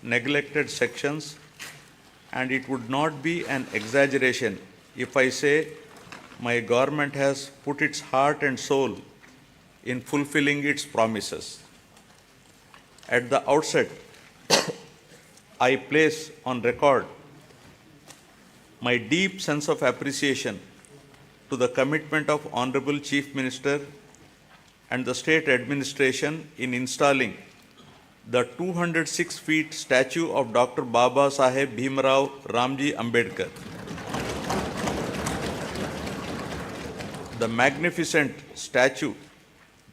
neglected sections, and it would not be an exaggeration if I say my government has put its heart and soul in fulfilling its promises. At the outset, I place on record my deep sense of appreciation to the commitment of Honorable Chief Minister and the state administration in installing the 206 feet statue of Dr. Baba Saheb Bhimrao Ramji Ambedkar. The magnificent statue,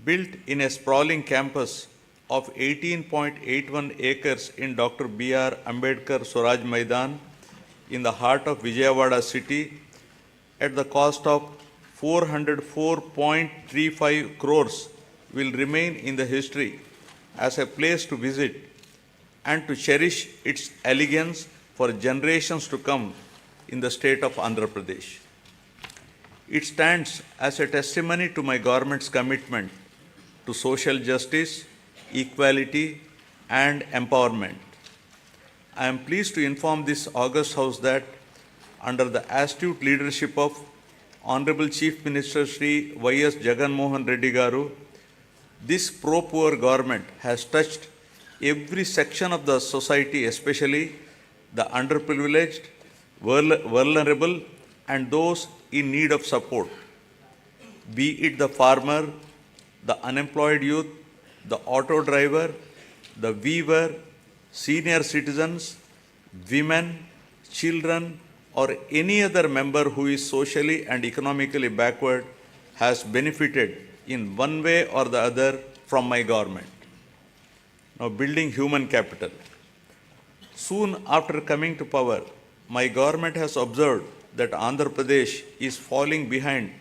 built in a sprawling campus of 18.81 acres in Dr. B.R. Ambedkar Swaraj Maidan in the heart of Vijayawada city, at the cost of 404.35 crores, will remain in the history as a place to visit and to cherish its elegance for generations to come in the state of Andhra Pradesh. It stands as a testimony to my government's commitment to social justice, equality, and empowerment. I am pleased to inform this august House that under the astute leadership of Honorable Chief Minister Shri Y.S. Jagan Mohan Reddy Garu, this pro-poor government has touched every section of the society, especially the underprivileged, vulnerable, and those in need of support, be it the farmer, the unemployed youth, the auto driver, the weaver, senior citizens, women, children, or any other member who is socially and economically backward has benefited in one way or the other from my government. Now, building human capital. Soon after coming to power, my government has observed that Andhra Pradesh is falling behind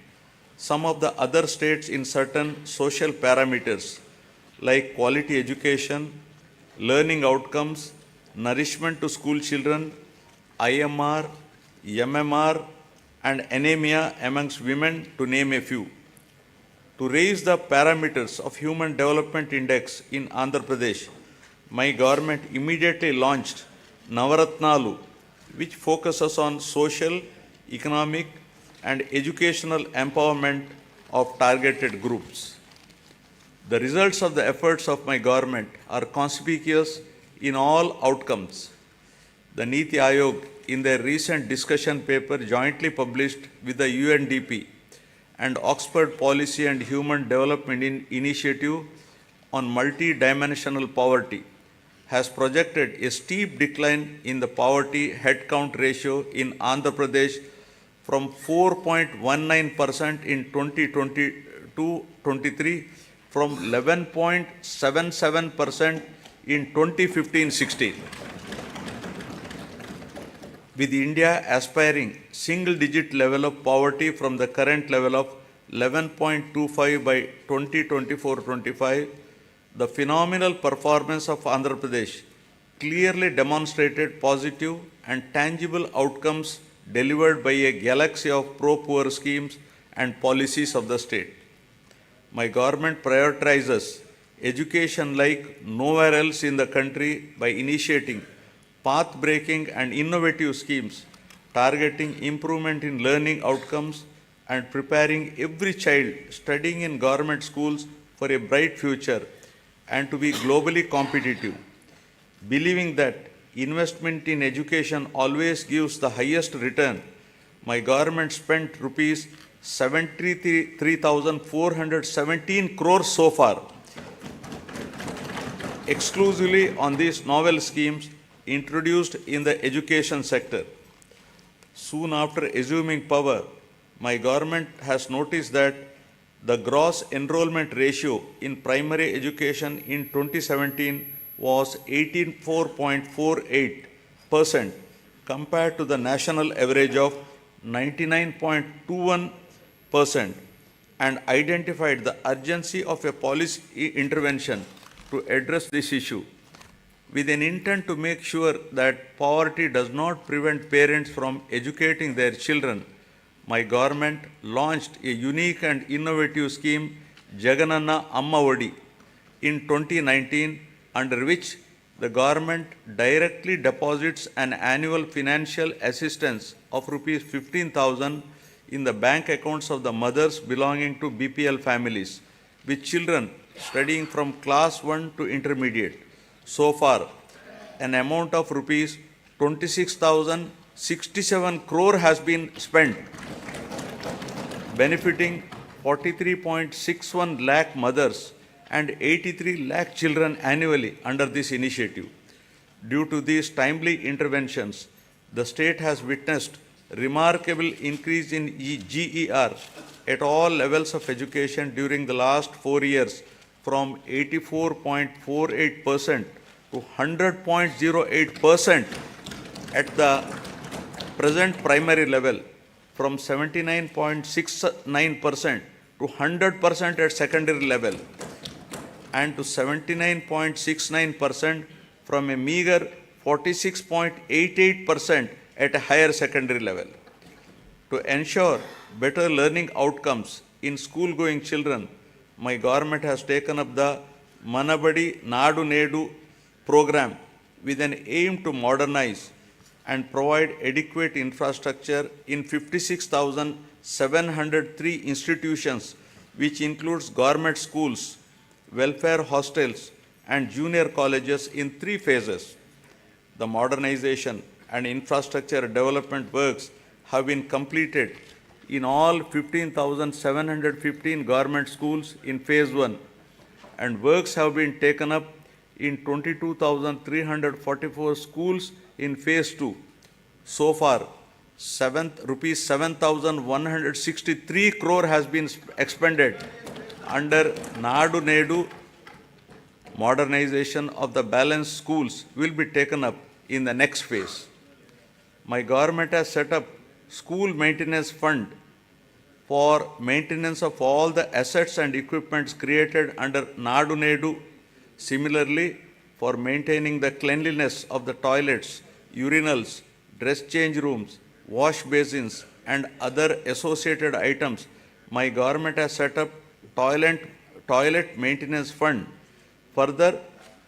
some of the other states in certain social parameters like quality education, learning outcomes, nourishment to school children, IMR, MMR, and anemia amongst women, to name a few. To raise the parameters of Human Development Index in Andhra Pradesh, my government immediately launched Navaratnalu, which focuses on social, economic, and educational empowerment of targeted groups. The results of the efforts of my government are conspicuous in all outcomes. The Niti Aayog, in their recent discussion paper jointly published with the UNDP and Oxford Policy and Human Development Initiative on multi-dimensional poverty, has projected a steep decline in the poverty headcount ratio in Andhra Pradesh from 4.19% in 2022-23 from 11.77% in 2015-16. With India aspiring single-digit level of poverty from the current level of 11.25 by 2024-25, the phenomenal performance of Andhra Pradesh clearly demonstrated positive and tangible outcomes delivered by a galaxy of pro-poor schemes and policies of the state. My government prioritizes education like nowhere else in the country by initiating path-breaking and innovative schemes targeting improvement in learning outcomes and preparing every child studying in government schools for a bright future and to be globally competitive. Believing that investment in education always gives the highest return, my government spent rupees 73,417 crores so far exclusively on these novel schemes introduced in the education sector. Soon after assuming power, my government has noticed that the gross enrollment ratio in primary education in 2017 was 84.48% compared to the national average of 99.21%, and identified the urgency of a policy intervention to address this issue with an intent to make sure that poverty does not prevent parents from educating their children. My government launched a unique and innovative scheme, Jagananna Amma Odi, in 2019, under which the government directly deposits an annual financial assistance of rupees 15,000 in the bank accounts of the mothers belonging to BPL families with children studying from class 1 to intermediate. So far, an amount of rupees 26,067 crore has been spent, benefiting 43.61 lakh mothers and 83 lakh children annually under this initiative. Due to these timely interventions, the state has witnessed remarkable increase in GER at all levels of education during the last 4 years from 84.48% to 100.08% at the present primary level, from 79.69% to 100% at secondary level, and to 79.69% from a meager 46.88% at a higher secondary level. To ensure better learning outcomes in school-going children, my government has taken up the Manabadi Nadu Nedu program with an aim to modernize and provide adequate infrastructure in 56,703 institutions, which includes government schools, welfare hostels, and junior colleges in 3 phases. The modernization and infrastructure development works have been completed in all 15,715 government schools in phase 1, and works have been taken up in 22,344 schools in phase 2. So far, rupees 7,163 crore has been expended under Nadu Nedu. Modernization of the balanced schools will be taken up in the next phase. My government has set up school maintenance fund for maintenance of all the assets and equipments created under Nadu Nedu. Similarly, for maintaining the cleanliness of the toilets, urinals, dress change rooms, wash basins, and other associated items, my government has set up toilet maintenance fund. Further,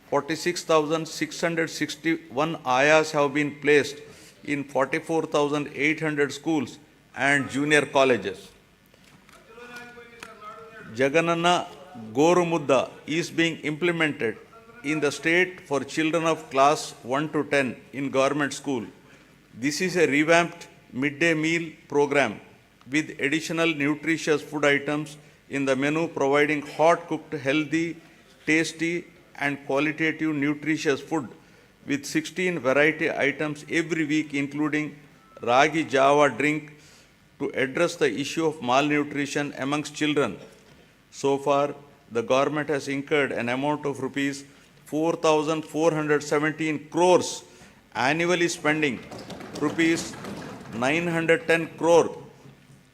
46,661 ayas have been placed in 44,800 schools and junior colleges. Jagananna Gorumudda is being implemented in the state for children of class 1 to 10 in government school. This is a revamped midday meal program with additional nutritious food items in the menu, providing hot cooked, healthy, tasty, and qualitative nutritious food with 16 variety items every week, including Ragi Java drink, to address the issue of malnutrition amongst children. So far, the government has incurred an amount of rupees 4,417 crores, annually spending rupees 910 crore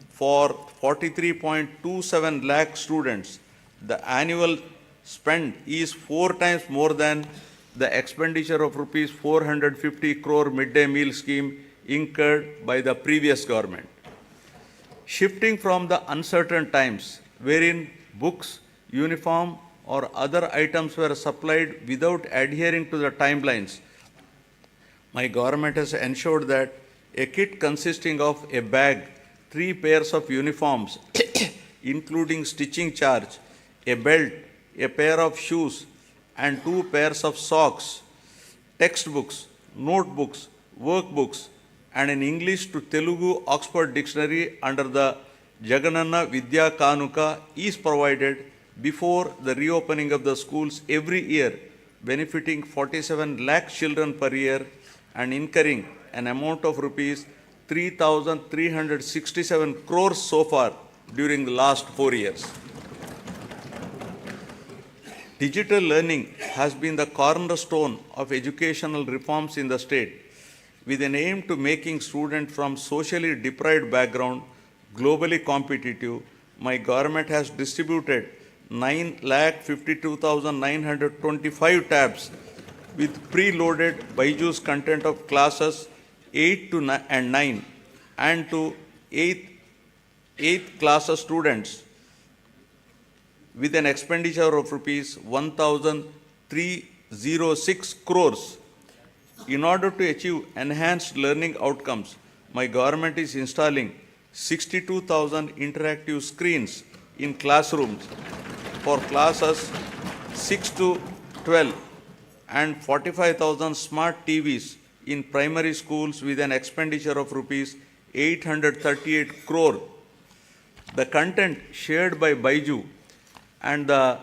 for 43.27 lakh students. The annual spend is 4 times more than the expenditure of rupees 450 crore midday meal scheme incurred by the previous government. Shifting from the uncertain times wherein books, uniform, or other items were supplied without adhering to the timelines, my government has ensured that a kit consisting of a bag, 3 pairs of uniforms, including stitching charge, a belt, a pair of shoes, and 2 pairs of socks, textbooks, notebooks, workbooks, and an English to Telugu Oxford Dictionary under the Jagananna Vidya Kanuka is provided before the reopening of the schools every year, benefiting 47 lakh children per year and incurring an amount of rupees 3,367 crores so far during the last 4 years. Digital learning has been the cornerstone of educational reforms in the state, with an aim to making students from socially deprived background globally competitive. My government has distributed 9,52,925 tabs with preloaded Byju's content of classes 8 to 9 and to 8th class students, with an expenditure of rupees 1,3 1.06 crores. In order to achieve enhanced learning outcomes, my government is installing 62,000 interactive screens in classrooms for classes 6 to 12 and 45,000 smart TVs in primary schools with an expenditure of rupees 838 crore. The content shared by Baiju and the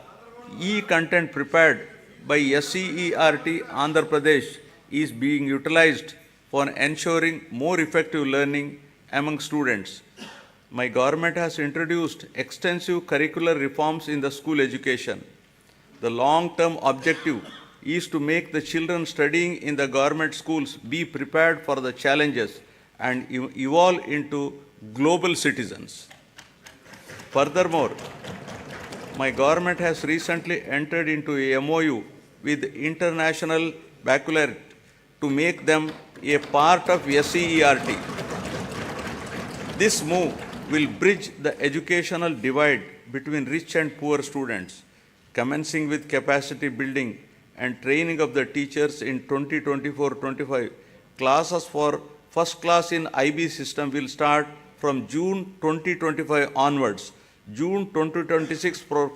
e-content prepared by SCERT Andhra Pradesh is being utilized for ensuring more effective learning among students. My government has introduced extensive curricular reforms in the school education. The long-term objective is to make the children studying in the government schools be prepared for the challenges and evolve into global citizens. Furthermore, my government has recently entered into a MOU with International Baccalaureate to make them a part of SCERT. This move will bridge the educational divide between rich and poor students, commencing with capacity building and training of the teachers in 2024-25. Classes for first class in IB system will start from June 2025 onwards, June 2026 for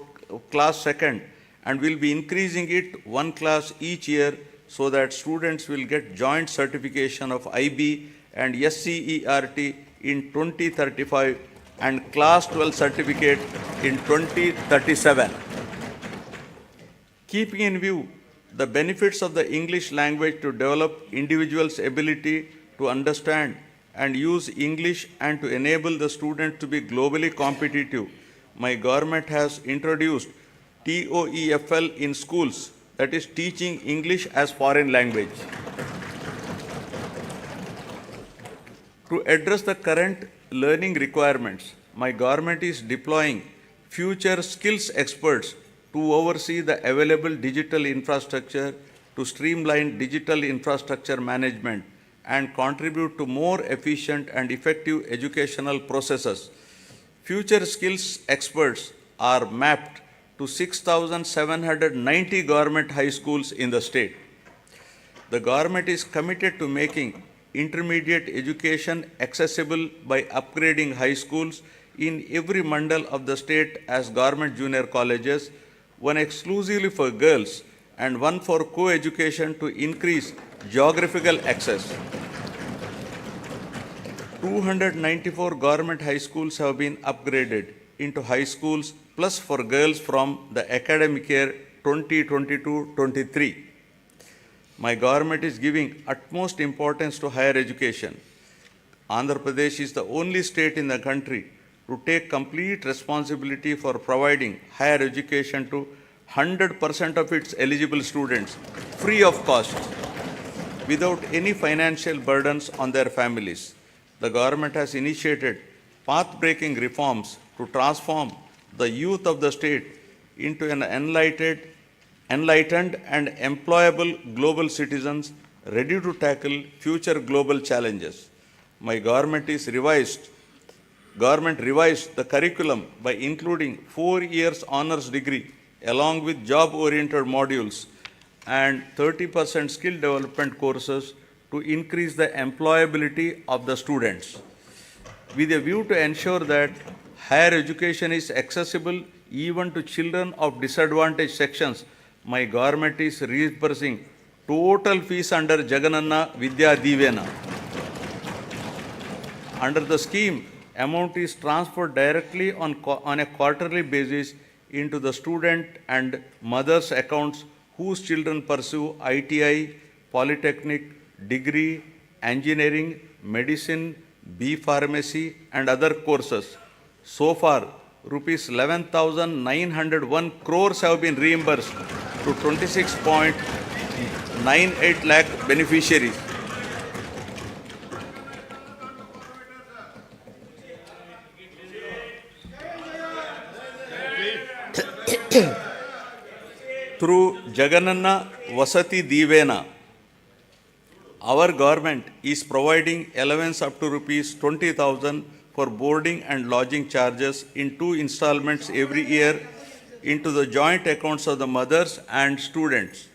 class second, and will be increasing it one class each year so that students will get joint certification of IB and SCERT in 2035 and class 12 certificate in 2037. Keeping in view the benefits of the English language to develop individuals' ability to understand and use English and to enable the student to be globally competitive, my government has introduced TOEFL in schools, that is teaching English as foreign language. To address the current learning requirements, my government is deploying future skills experts to oversee the available digital infrastructure to streamline digital infrastructure management and contribute to more efficient and effective educational processes. Future skills experts are mapped to 6,790 government high schools in the state. The government is committed to making intermediate education accessible by upgrading high schools in every mandal of the state as government junior colleges, one exclusively for girls and one for co-education to increase geographical access. 294 government high schools have been upgraded into high schools plus for girls from the academic year 2022-23. My government is giving utmost importance to higher education. Andhra Pradesh is the only state in the country to take complete responsibility for providing higher education to 100% of its eligible students free of cost without any financial burdens on their families. The government has initiated path-breaking reforms to transform the youth of the state into an enlightened and employable global citizens ready to tackle future global challenges. My government revised the curriculum by including 4 years honors degree along with job-oriented modules and 30% skill development courses to increase the employability of the students. With a view to ensure that higher education is accessible even to children of disadvantaged sections, my government is reimbursing total fees under Jagananna Vidya Divena. Under the scheme, amount is transferred directly on a quarterly basis into the student and mother's accounts whose children pursue ITI, polytechnic, degree, engineering, medicine, B pharmacy and other courses. So far, rupees 11,901 crores have been reimbursed to 26.98 lakh beneficiaries. Through Jagananna Vasati Divena, our government is providing allowance up to rupees 20,000 for boarding and lodging charges in 2 installments every year into the joint accounts of the mothers and students.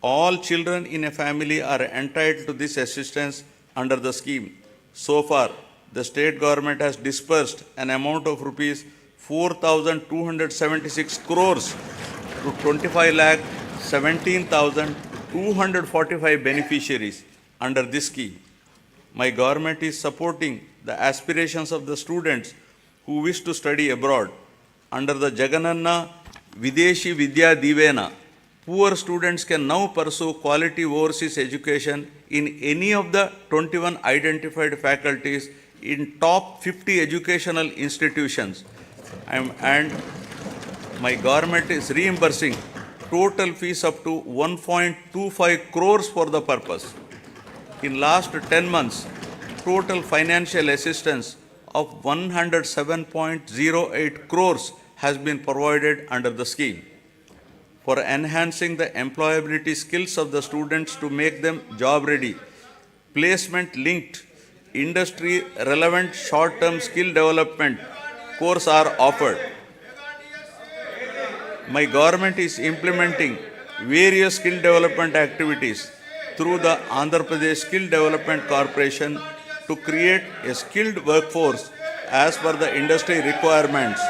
All children in a family are entitled to this assistance under the scheme. So far, the state government has disbursed an amount of rupees 4,276 crores to 25 lakh 17,245 beneficiaries under this scheme. My government is supporting the aspirations of the students who wish to study abroad. Under the Jagananna Videshi Vidya Divena, poor students can now pursue quality overseas education in any of the 21 identified faculties in top 50 educational institutions. And my government is reimbursing total fees up to 1.25 crores for the purpose. In last 10 months, total financial assistance of 107.08 crores has been provided under the scheme. For enhancing the employability skills of the students to make them job ready, placement linked, industry relevant short-term skill development courses are offered. My government is implementing various skill development activities through the Andhra Pradesh Skill Development Corporation to create a skilled workforce as per the industry requirements.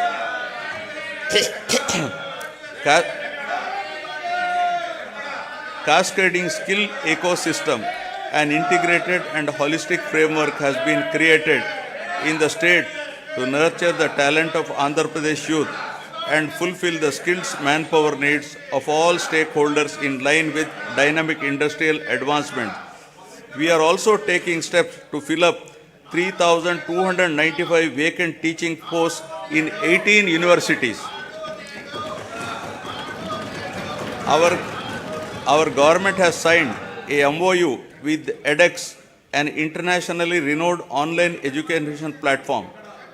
Cascading skill ecosystem, an integrated and holistic framework has been created in the state to nurture the talent of Andhra Pradesh youth and fulfill the skills manpower needs of all stakeholders in line with dynamic industrial advancement. We are also taking steps to fill up 3,295 vacant teaching posts in 18 universities. Our government has signed a MOU with edX, an internationally renowned online education platform.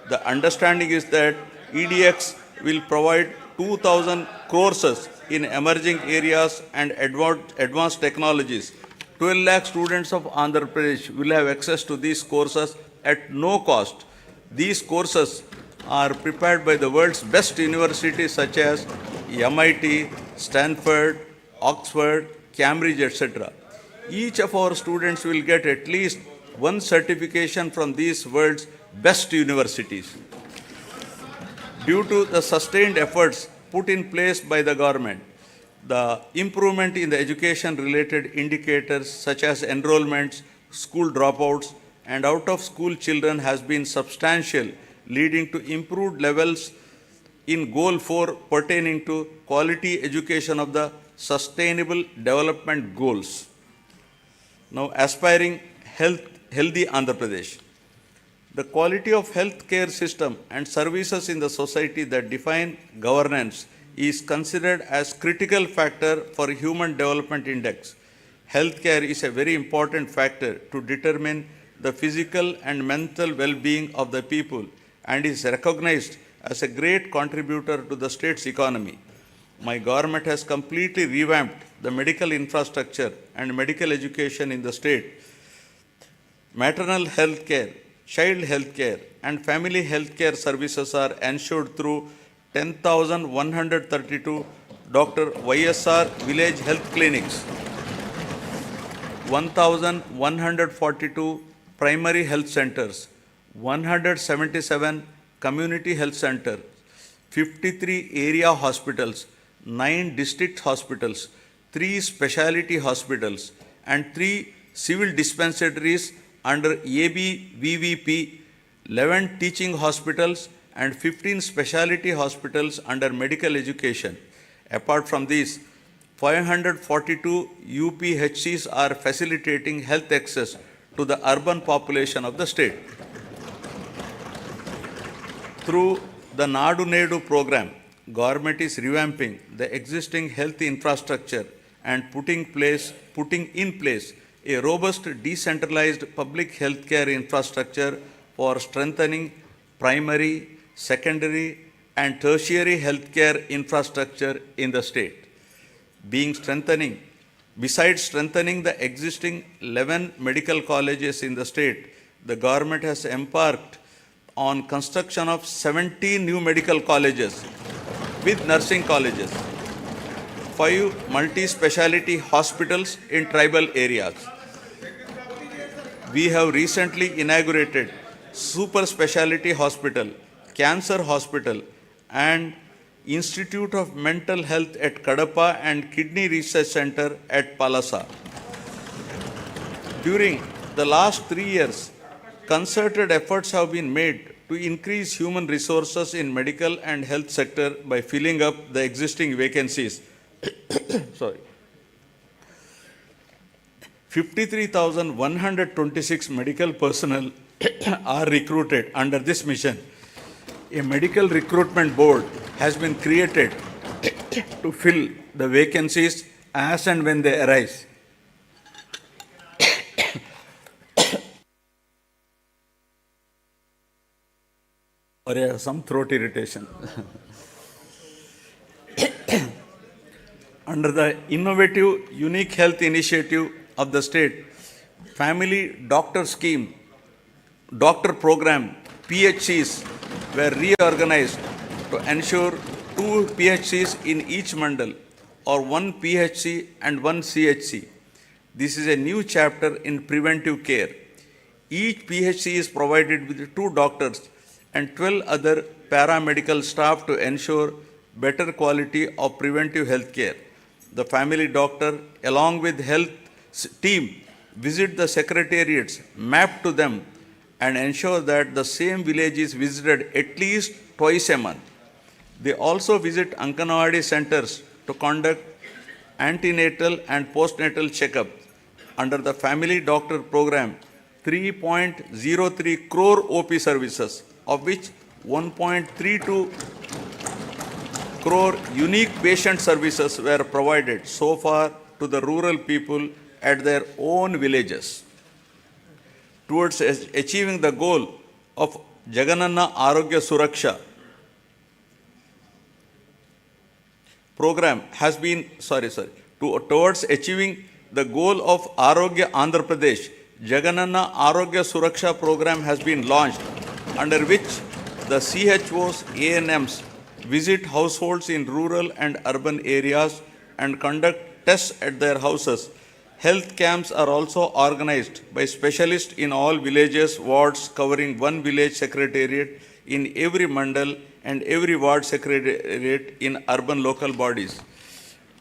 The understanding is that EDX will provide 2,000 courses in emerging areas and advanced technologies. 12 lakh students of Andhra Pradesh will have access to these courses at no cost. These courses are prepared by the world's best universities such as MIT, Stanford, Oxford, Cambridge, etc. Each of our students will get at least one certification from these world's best universities. Due to the sustained efforts put in place by the government, the improvement in the education-related indicators such as enrollments, school dropouts, and out-of-school children has been substantial, leading to improved levels in Goal 4 pertaining to quality education of the Sustainable Development Goals. Now, aspiring healthy Andhra Pradesh. The quality of healthcare system and services in the society that define governance is considered as critical factor for Human Development Index. Healthcare is a very important factor to determine the physical and mental well-being of the people and is recognized as a great contributor to the state's economy. My government has completely revamped the medical infrastructure and medical education in the state. Maternal health care, child health care, and family health care services are ensured through 10,132 Dr. YSR village health clinics, 1,142 primary health centers, 177 community health centers, 53 area hospitals, 9 district hospitals, 3 specialty hospitals, and 3 civil dispensaries under ABVVP, 11 teaching hospitals, and 15 specialty hospitals under medical education. Apart from these, 542 UPHCs are facilitating health access to the urban population of the state. Through the Nadu Nedu program, government is revamping the existing health infrastructure and putting in place a robust decentralized public healthcare infrastructure for strengthening primary, secondary, and tertiary healthcare infrastructure in the state. Besides strengthening the existing 11 medical colleges in the state, the government has embarked on construction of 17 new medical colleges with nursing colleges. 5 multi-speciality hospitals in tribal areas. We have recently inaugurated super speciality hospital, cancer hospital, and Institute of Mental Health at Kadapa and Kidney Research Center at Palasa. During the last 3 years, concerted efforts have been made to increase human resources in medical and health sector by filling up the existing vacancies. Sorry. 53,126 medical personnel are recruited under this mission. A medical recruitment board has been created to fill the vacancies as and when they arise. Or some throat irritation. Under the innovative unique health initiative of the state, family doctor scheme, doctor program, PHCs were reorganized to ensure 2 PHCs in each mandal or 1 PHC and 1 CHC. This is a new chapter in preventive care. Each PHC is provided with 2 doctors and 12 other paramedical staff to ensure better quality of preventive health care. The family doctor, along with health team, visit the secretariats, map to them, and ensure that the same village is visited at least twice a month. They also visit Anganwadi centers to conduct antenatal and postnatal checkups. Under the family doctor program, 3.03 crore OP services, of which 1.32 crore unique patient services were provided so far to the rural people at their own villages. Towards achieving the goal of Jagananna Arogya Suraksha program has been, towards achieving the goal of Arogya Andhra Pradesh, Jagananna Arogya Suraksha program has been launched, under which the CHOs, ANMs visit households in rural and urban areas and conduct tests at their houses. Health camps are also organized by specialists in all villages, wards, covering 1 village secretariat in every mandal and every ward secretariat in urban local bodies.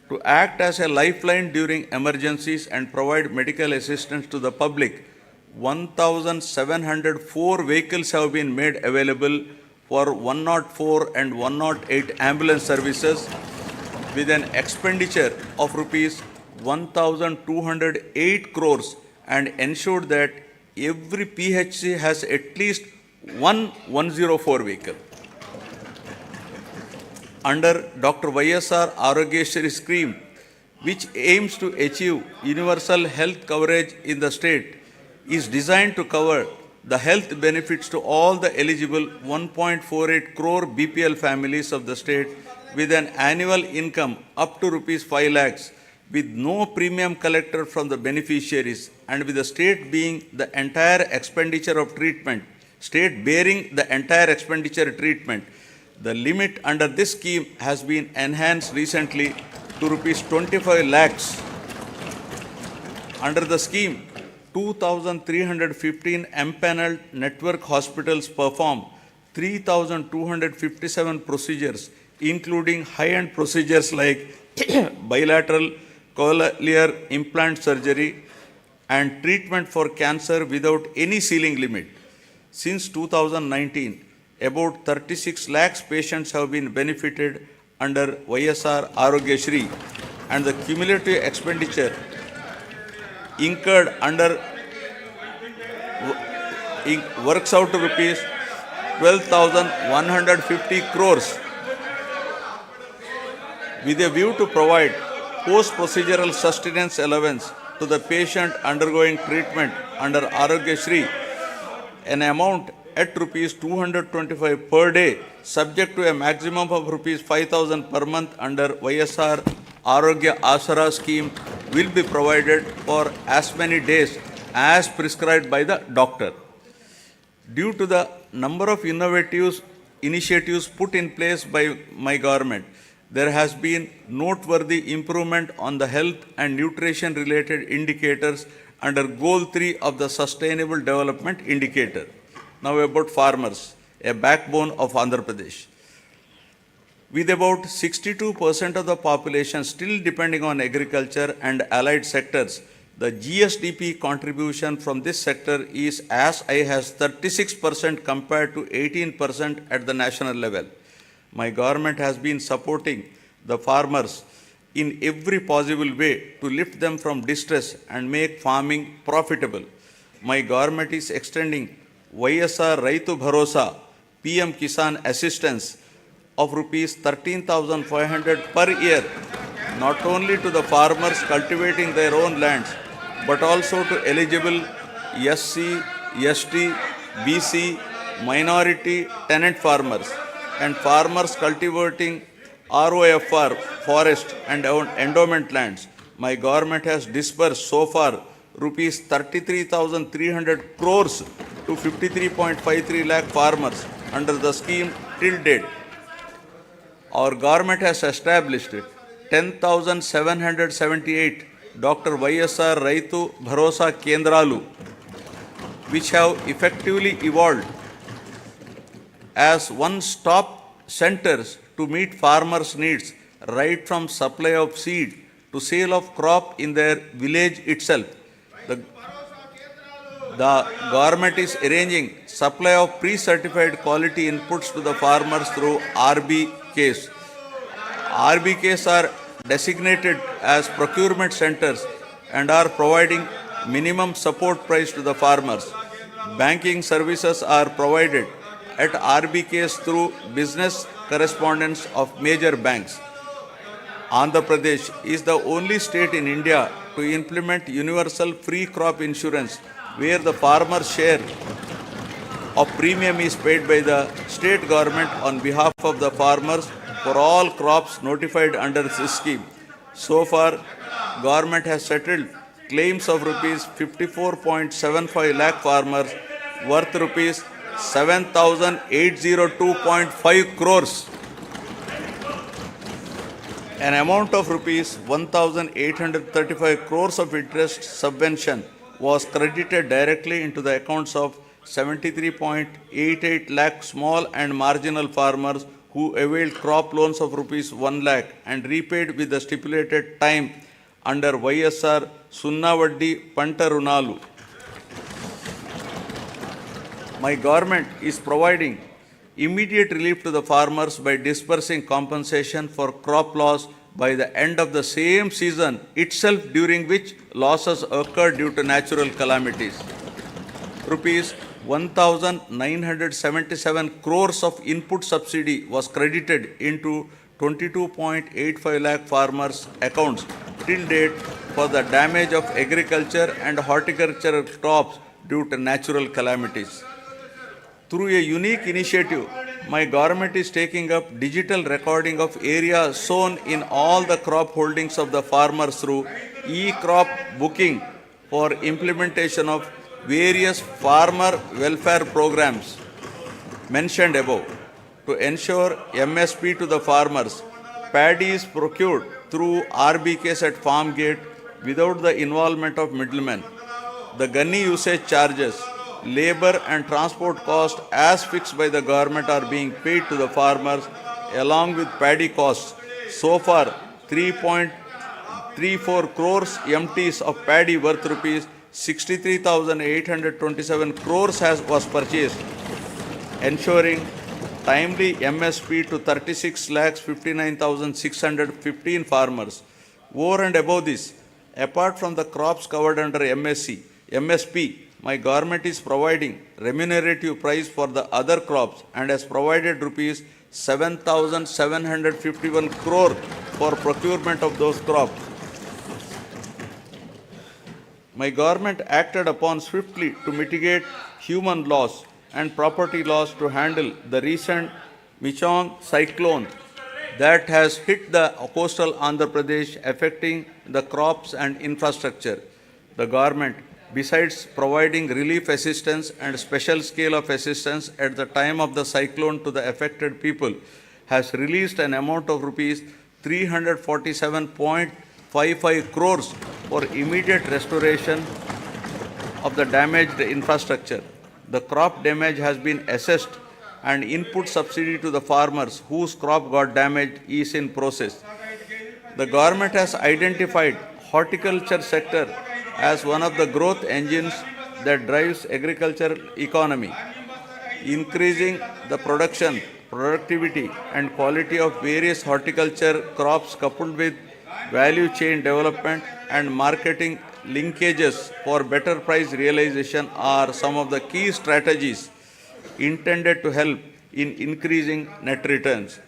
To act as a lifeline during emergencies and provide medical assistance to the public, 1,704 vehicles have been made available for 104 and 108 ambulance services with an expenditure of rupees 1,208 crores and ensured that every PHC has at least one 104 vehicle. Under Dr. YSR Arogyashri scheme, which aims to achieve universal health coverage in the state, is designed to cover the health benefits to all the eligible 1.48 crore BPL families of the state with an annual income up to rupees 5 lakhs, with no premium collected from the beneficiaries, and with the state being the entire expenditure of treatment, state bearing the entire expenditure treatment. The limit under this scheme has been enhanced recently to rupees 25 lakhs. Under the scheme, 2,315 empaneled network hospitals perform 3,257 procedures, including high-end procedures like bilateral cochlear implant surgery and treatment for cancer without any ceiling limit. Since 2019, about 36 lakhs patients have been benefited under YSR Arogyashri, and the cumulative expenditure incurred under works out to rupees 12,150 crores. With a view to provide post-procedural sustenance allowance to the patient undergoing treatment under Arogyashri, an amount at rupees 225 per day, subject to a maximum of rupees 5,000 per month under YSR Arogya Asara scheme, will be provided for as many days as prescribed by the doctor. Due to the number of innovative initiatives put in place by my government, there has been noteworthy improvement on the health and nutrition related indicators under Goal 3 of the Sustainable Development Indicator. Now about farmers, a backbone of Andhra Pradesh. With about 62% of the population still depending on agriculture and allied sectors, the GSDP contribution from this sector is as high as 36% compared to 18% at the national level. My government has been supporting the farmers in every possible way to lift them from distress and make farming profitable. My government is extending YSR Raitu Bharosa PM Kisan assistance of rupees 13,500 per year, not only to the farmers cultivating their own lands, but also to eligible SC, ST, BC, minority tenant farmers and farmers cultivating ROFR, forest and endowment lands. My government has disbursed so far rupees 33,300 crores to 53.53 lakh farmers under the scheme till date. Our government has established 10,778 Dr. YSR Raitu Bharosa Kendralu, which have effectively evolved as one-stop centers to meet farmers' needs right from supply of seed to sale of crop in their village itself. The government is arranging supply of pre-certified quality inputs to the farmers through RBKs. RBKs are designated as procurement centers and are providing minimum support price to the farmers. Banking services are provided at RBKs through business correspondents of major banks. Andhra Pradesh is the only state in India to implement universal free crop insurance, where the farmer's share of premium is paid by the state government on behalf of the farmers for all crops notified under this scheme. So far, government has settled claims of rupees 54.75 lakh farmers worth rupees 7,802.5 crores. An amount of rupees 1,835 crores of interest subvention was credited directly into the accounts of 73.88 lakh small and marginal farmers who availed crop loans of rupees 1 lakh and repaid with the stipulated time under YSR Sunnavaddi Panta Runalu. My government is providing immediate relief to the farmers by disbursing compensation for crop loss by the end of the same season itself, during which losses occurred due to natural calamities. Rupees 1,977 crores of input subsidy was credited into 22.85 lakh farmers' accounts till date for the damage of agriculture and horticultural crops due to natural calamities. Through a unique initiative, my government is taking up digital recording of area sown in all the crop holdings of the farmers through e-crop booking for implementation of various farmer welfare programs mentioned above. To ensure MSP to the farmers, paddy is procured through RBKs at farm gate without the involvement of middlemen. The gunny usage charges, labor and transport cost as fixed by the government are being paid to the farmers along with paddy costs. So far, 3.34 crores MTs of paddy worth rupees 63,827 crores was purchased, ensuring timely MSP to 36,59,615 farmers. Over and above this, apart from the crops covered under MSP, my government is providing remunerative price for the other crops and has provided rupees 7,751 crore for procurement of those crops. My government acted upon swiftly to mitigate human loss and property loss to handle the recent Michong cyclone that has hit the coastal Andhra Pradesh, affecting the crops and infrastructure. The government, besides providing relief assistance and special scale of assistance at the time of the cyclone to the affected people, has released an amount of rupees 347.55 crores for immediate restoration of the damaged infrastructure. The crop damage has been assessed and input subsidy to the farmers whose crop got damaged is in process. The government has identified horticulture sector as one of the growth engines that drives agricultural economy, increasing the production, productivity and quality of various horticulture crops coupled with value chain development and marketing linkages for better price realization are some of the key strategies intended to help in increasing net returns.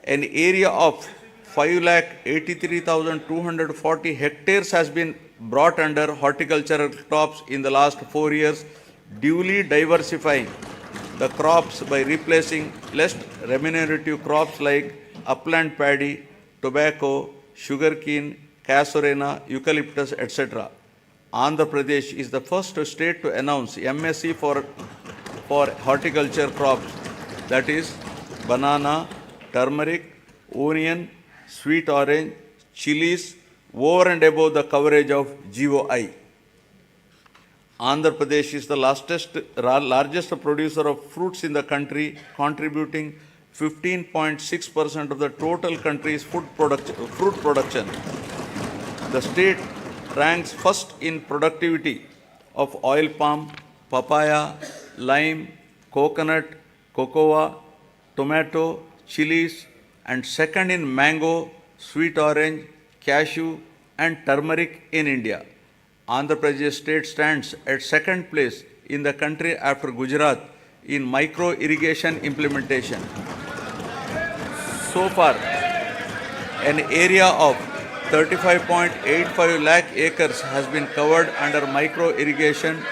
An area of 5,83,240 hectares has been brought under horticultural crops in the last 4 years, duly diversifying the crops by replacing less remunerative crops like upland paddy, tobacco, sugarcane, casuarina, eucalyptus, etc. Andhra Pradesh is the first state to announce MSc for horticulture crops, that is banana, turmeric, onion, sweet orange, chilies, over and above the coverage of GOI. Andhra Pradesh is the largest producer of fruits in the country, contributing 15.6% of the total country's fruit production. The state ranks first in productivity of oil palm, papaya, lime, coconut, cocoa, tomato, chilies, and second in mango, sweet orange, cashew, and turmeric in India. Andhra Pradesh state stands at second place in the country after Gujarat in micro irrigation implementation. So far, an area of 35.85 lakh acres has been covered under micro irrigation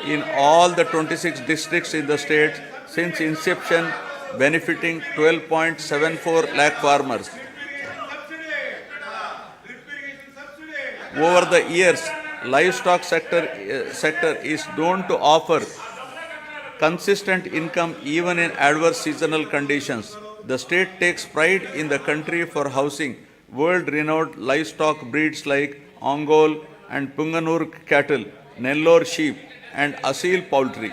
in all the 26 districts in the state since inception, benefiting 12.74 lakh farmers. Over the years, livestock sector is known to offer consistent income even in adverse seasonal conditions. The state takes pride in the country for housing world-renowned livestock breeds like Ongole and Punganur cattle, Nellore sheep, and Asil poultry.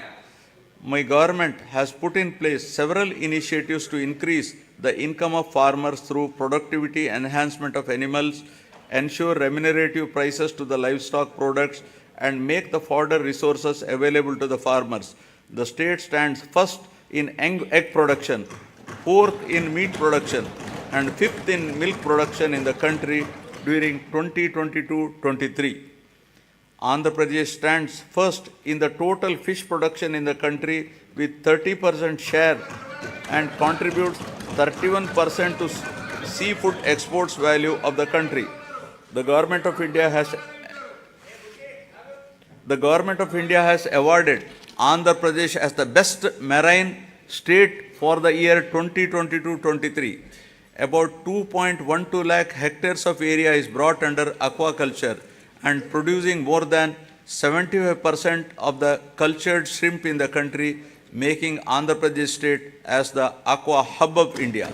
My government has put in place several initiatives to increase the income of farmers through productivity enhancement of animals, ensure remunerative prices to the livestock products, and make the fodder resources available to the farmers. The state stands first in egg production, fourth in meat production, and fifth in milk production in the country during 2022-23. Andhra Pradesh stands first in the total fish production in the country with 30% share and contributes 31% to seafood exports value of the country. The Government of India has awarded Andhra Pradesh as the best marine state for the year 2022-23. About 2.12 lakh hectares of area is brought under aquaculture and producing more than 75% of the cultured shrimp in the country, making Andhra Pradesh state as the aqua hub of India.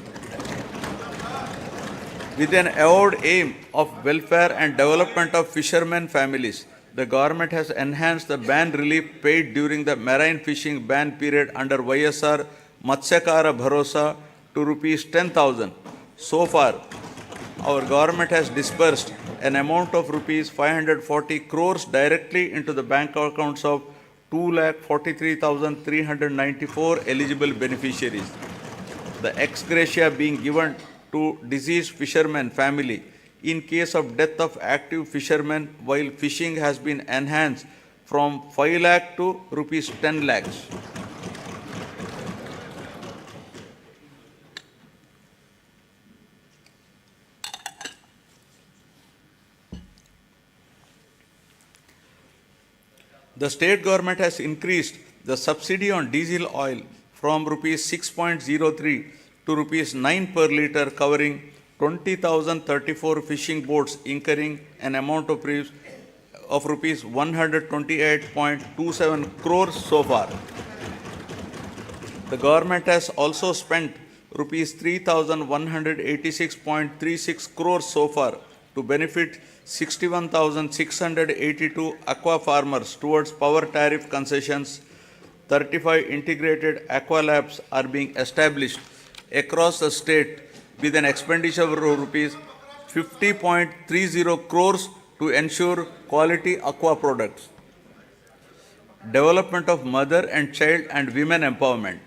With an avowed aim of welfare and development of fishermen families, the government has enhanced the ban relief paid during the marine fishing ban period under YSR Matsyakara Bharosa to rupees 10,000. So far, our government has disbursed an amount of rupees 540 crores directly into the bank accounts of 2,43,394 eligible beneficiaries. The ex gratia being given to deceased fishermen family in case of death of active fishermen while fishing has been enhanced from 5 lakh to rupees 10 lakhs. The state government has increased the subsidy on diesel oil from rupees 6.03 to rupees 9 per litre, covering 20,034 fishing boats incurring an amount of rupees 128.27 crores so far. The government has also spent rupees 3,186.36 crores so far to benefit 61,682 aqua farmers towards power tariff concessions. 35 integrated aqua labs are being established across the state with an expenditure of rupees 50.30 crores to ensure quality aqua products. Development of mother and child and women empowerment.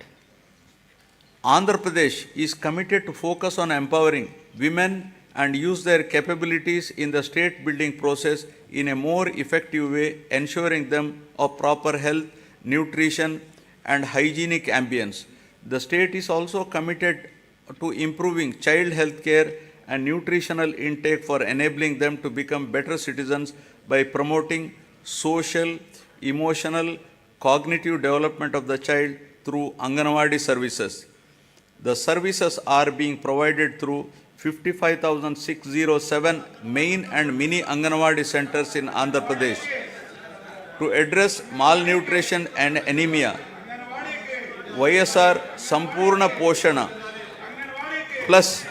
Andhra Pradesh is committed to focus on empowering women and use their capabilities in the state building process in a more effective way, ensuring them of proper health, nutrition, and hygienic ambience. The state is also committed to improving child health care and nutritional intake for enabling them to become better citizens by promoting social, emotional, cognitive development of the child through Anganwadi services. The services are being provided through 55,607 main and mini Anganwadi centers in Andhra Pradesh. To address malnutrition and anemia, YSR Sampurna Poshana Plus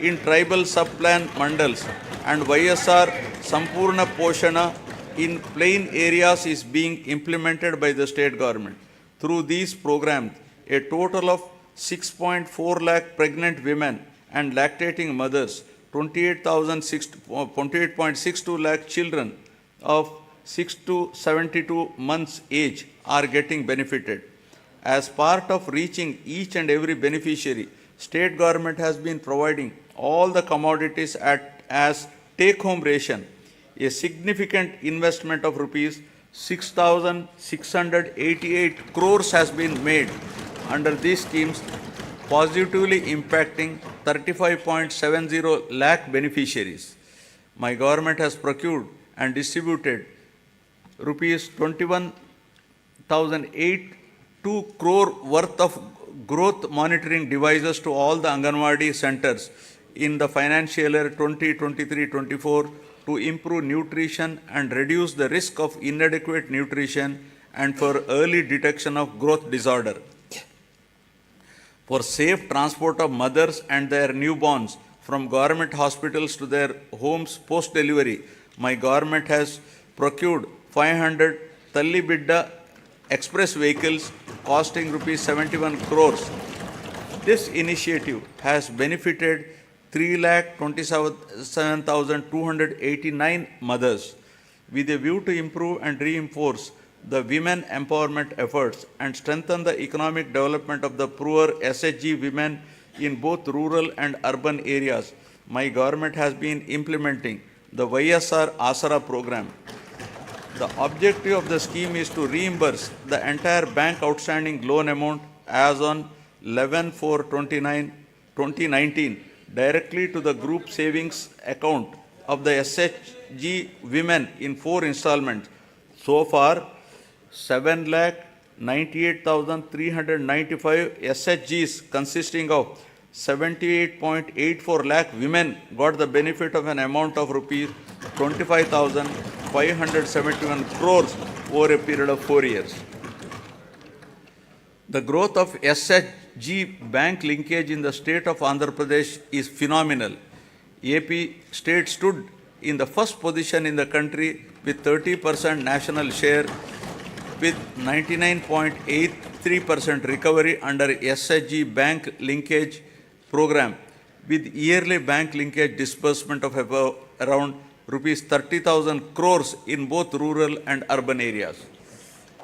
in tribal sub-plan mandals and YSR Sampurna Poshana in plain areas is being implemented by the state government. Through these programs, a total of 6.4 lakh pregnant women and lactating mothers, 28.62 lakh children of 6 to 72 months age are getting benefited. As part of reaching each and every beneficiary, state government has been providing all the commodities as take-home ration. A significant investment of rupees 6,688 crores has been made under these schemes, positively impacting 35.70 lakh beneficiaries. My government has procured and distributed rupees 21,082 crore worth of growth monitoring devices to all the Anganwadi centers in the financial year 2023-24 to improve nutrition and reduce the risk of inadequate nutrition and for early detection of growth disorder. For safe transport of mothers and their newborns from government hospitals to their homes post-delivery, my government has procured 500 Talli Bidda express vehicles costing rupees 71 crores. This initiative has benefited 3,27,289 mothers with a view to improve and reinforce the women empowerment efforts and strengthen the economic development of the poor SHG women in both rural and urban areas. My government has been implementing the YSR Asara program. The objective of the scheme is to reimburse the entire bank outstanding loan amount as on 11/4/2019 directly to the group savings account of the SHG women in 4 installments. So far, 7,98,395 SHGs consisting of 78.84 lakh women got the benefit of an amount of rupees 25,571 crores over a period of 4 years. The growth of SHG bank linkage in the state of Andhra Pradesh is phenomenal. AP state stood in the first position in the country with 30% national share with 99.83% recovery under SHG bank linkage program with yearly bank linkage disbursement of about around rupees 30,000 crores in both rural and urban areas.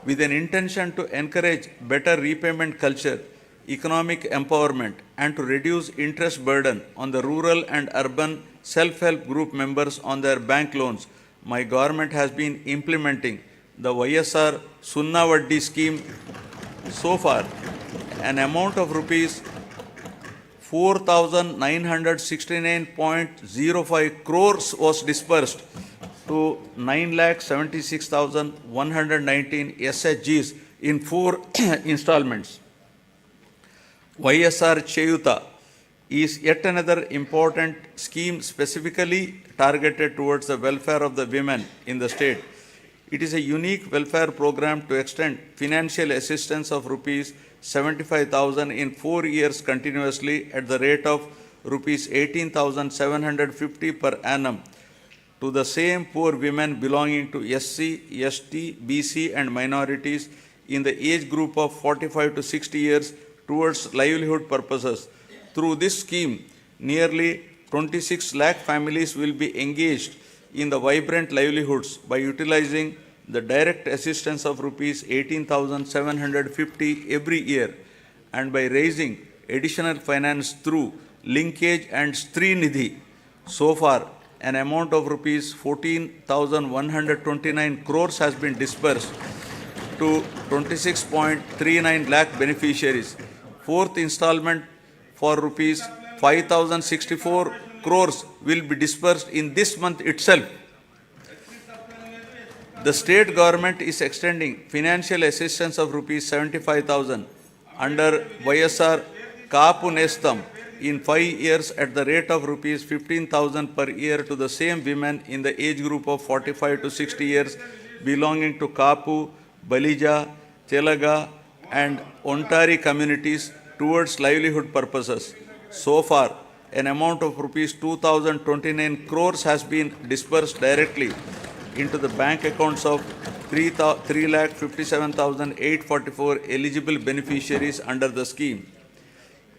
With an intention to encourage better repayment culture, economic empowerment, and to reduce interest burden on the rural and urban self-help group members on their bank loans, my government has been implementing the YSR Sunna Vaddi scheme. So far, an amount of rupees 4,969.05 crores was disbursed to 9,76,119 SHGs in 4 installments. YSR Cheyuta is yet another important scheme specifically targeted towards the welfare of the women in the state. It is a unique welfare program to extend financial assistance of rupees 75,000 in 4 years continuously at the rate of rupees 18,750 per annum to the same poor women belonging to SC, ST, BC and minorities in the age group of 45 to 60 years towards livelihood purposes. Through this scheme, nearly 26 lakh families will be engaged in the vibrant livelihoods by utilizing the direct assistance of rupees 18,750 every year and by raising additional finance through linkage and Stri Nidhi. So far, an amount of rupees 14,129 crores has been disbursed to 26.39 lakh beneficiaries. Fourth installment for rupees 5,064 crores will be disbursed in this month itself. The state government is extending financial assistance of rupees 75,000 under YSR Kapu Nestam in 5 years at the rate of rupees 15,000 per year to the same women in the age group of 45 to 60 years belonging to Kapu, Balija, Telaga and Ontari communities towards livelihood purposes. So far, an amount of rupees 2,029 crores has been disbursed directly into the bank accounts of 3,57,844 eligible beneficiaries under the scheme.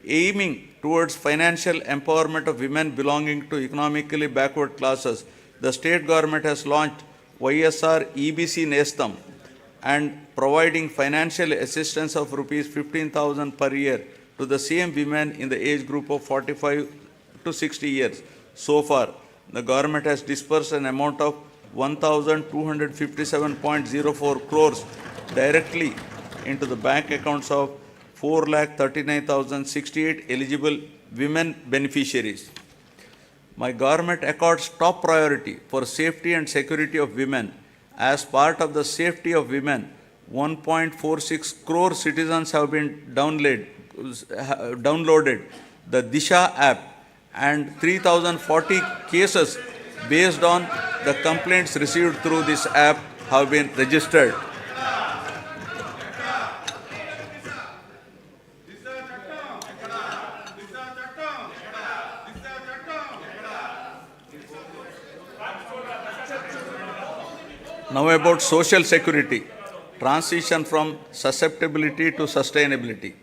Aiming towards financial empowerment of women belonging to economically backward classes, the state government has launched YSR EBC Nestam and providing financial assistance of rupees 15,000 per year to the same women in the age group of 45 to 60 years. So far, the government has disbursed an amount of 1,257.04 crores directly into the bank accounts of 4,39,068 eligible women beneficiaries. My government accords top priority for safety and security of women. As part of the safety of women, 1.46 crore citizens have been downloaded the Disha app and 3,040 cases based on the complaints received through this app have been registered. Now about social security, transition from susceptibility to sustainability.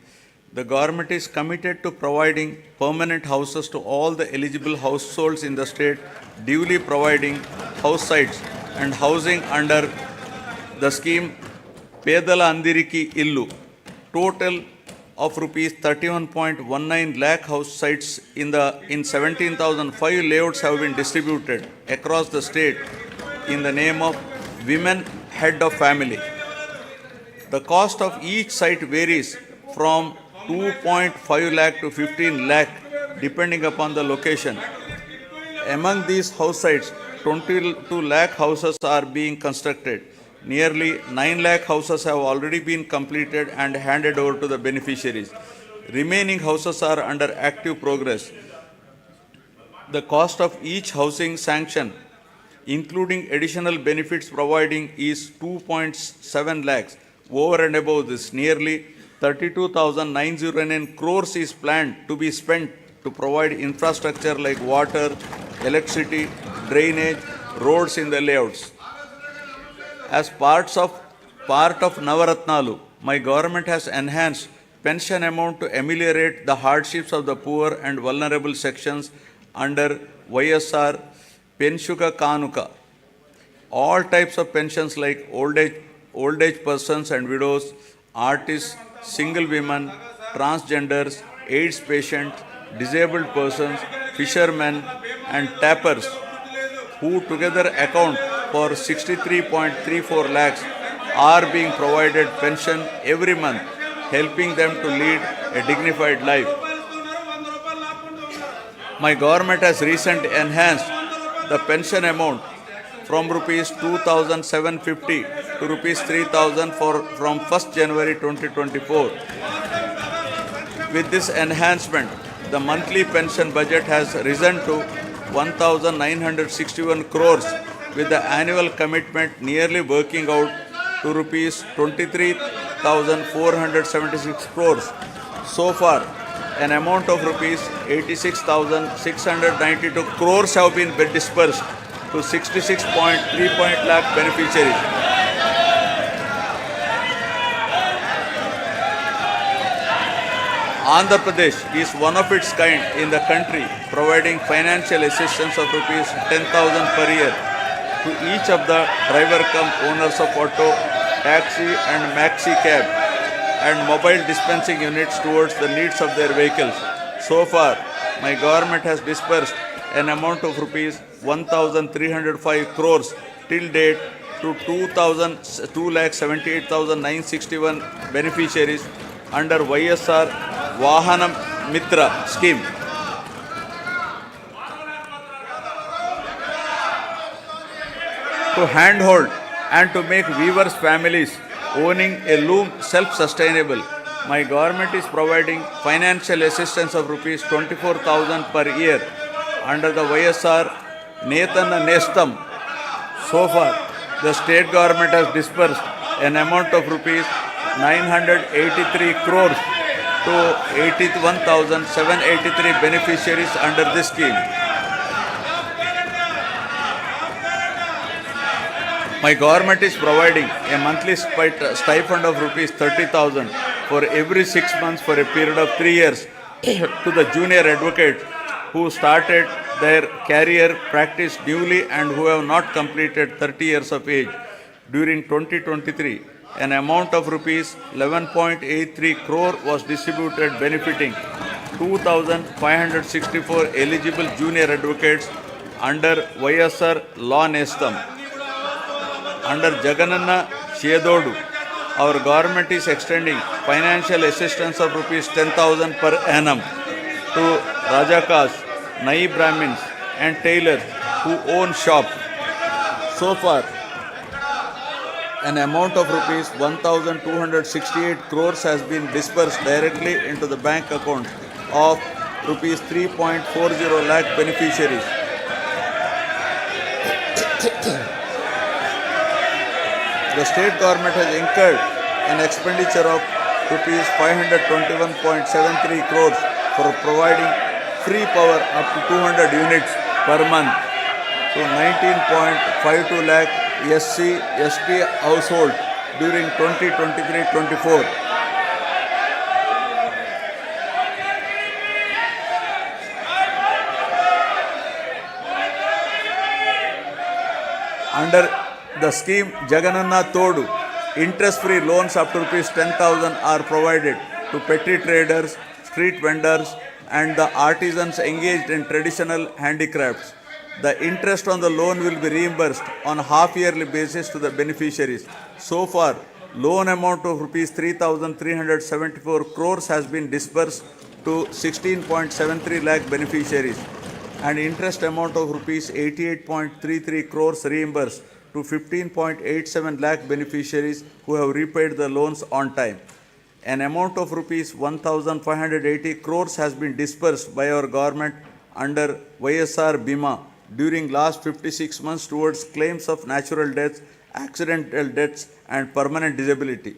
The government is committed to providing permanent houses to all the eligible households in the state, duly providing house sites and housing under the scheme Pedala Andiriki Illu. Total of rupees 31.19 lakh house sites in 17,005 layouts have been distributed across the state in the name of Women Head of Family. The cost of each site varies from 2.5 lakh to 15 lakh depending upon the location. Among these house sites, 22 lakh houses are being constructed. Nearly 9 lakh houses have already been completed and handed over to the beneficiaries. Remaining houses are under active progress. The cost of each housing sanction, including additional benefits providing, is 2.7 lakhs. Over and above this, nearly 32,909 crores is planned to be spent to provide infrastructure like water, electricity, drainage, roads in the layouts. As part of Navaratnalu, my government has enhanced pension amount to ameliorate the hardships of the poor and vulnerable sections under YSR Penshuka Kanuka. All types of pensions like old age persons and widows, artists, single women, transgenders, AIDS patients, disabled persons, fishermen and tappers, who together account for 63.34 lakhs, are being provided pension every month, helping them to lead a dignified life. My government has recently enhanced the pension amount from rupees 2,750 to rupees 3,000 from 1st January 2024. With this enhancement, the monthly pension budget has risen to 1,961 crores, with the annual commitment nearly working out to rupees 23 86,476 crores. So far, an amount of rupees 86,692 crores have been dispersed to 66.3 lakh beneficiaries. Andhra Pradesh is one of its kind in the country, providing financial assistance of rupees 10,000 per year to each of the driver cum owners of auto, taxi and maxi cab and mobile dispensing units towards the needs of their vehicles. So far, my government has disbursed an amount of rupees 1,305 crores till date to 2,78,961 beneficiaries under YSR Vahana Mitra scheme. To handhold and to make weavers' families owning a loom self-sustainable, my government is providing financial assistance of rupees 24,000 per year under the YSR Netana Nestam. So far, the state government has disbursed an amount of rupees 983 crores to 81,783 beneficiaries under this scheme. My government is providing a monthly stipend of rupees 30,000 for every 6 months for a period of 3 years to the junior advocates who started their career practice newly and who have not completed 30 years of age. During 2023, an amount of rupees 11.83 crore was distributed benefiting 2,564 eligible junior advocates under YSR Law Nestam. Under Jagananna Chedodu, our government is extending financial assistance of rupees 10,000 per annum to Rajakas, Nai Brahmins and tailors who own shops. So far, an amount of rupees 1,268 crores has been disbursed directly into the bank account of rupees 3.40 lakh beneficiaries. The state government has incurred an expenditure of rupees 521.73 crores for providing free power up to 200 units per month to 19.52 lakh SC/ST households during 2023-24. Under the scheme Jagananna Todu, interest-free loans up to rupees 10,000 are provided to petty traders, street vendors and the artisans engaged in traditional handicrafts. The interest on the loan will be reimbursed on a half-yearly basis to the beneficiaries. So far, loan amount of rupees 3,374 crores has been disbursed to 16.73 lakh beneficiaries and interest amount of rupees 88.33 crores reimbursed to 15.87 lakh beneficiaries who have repaid the loans on time. An amount of rupees 1,580 crores has been disbursed by our government under YSR Bima during last 56 months towards claims of natural deaths, accidental deaths and permanent disability.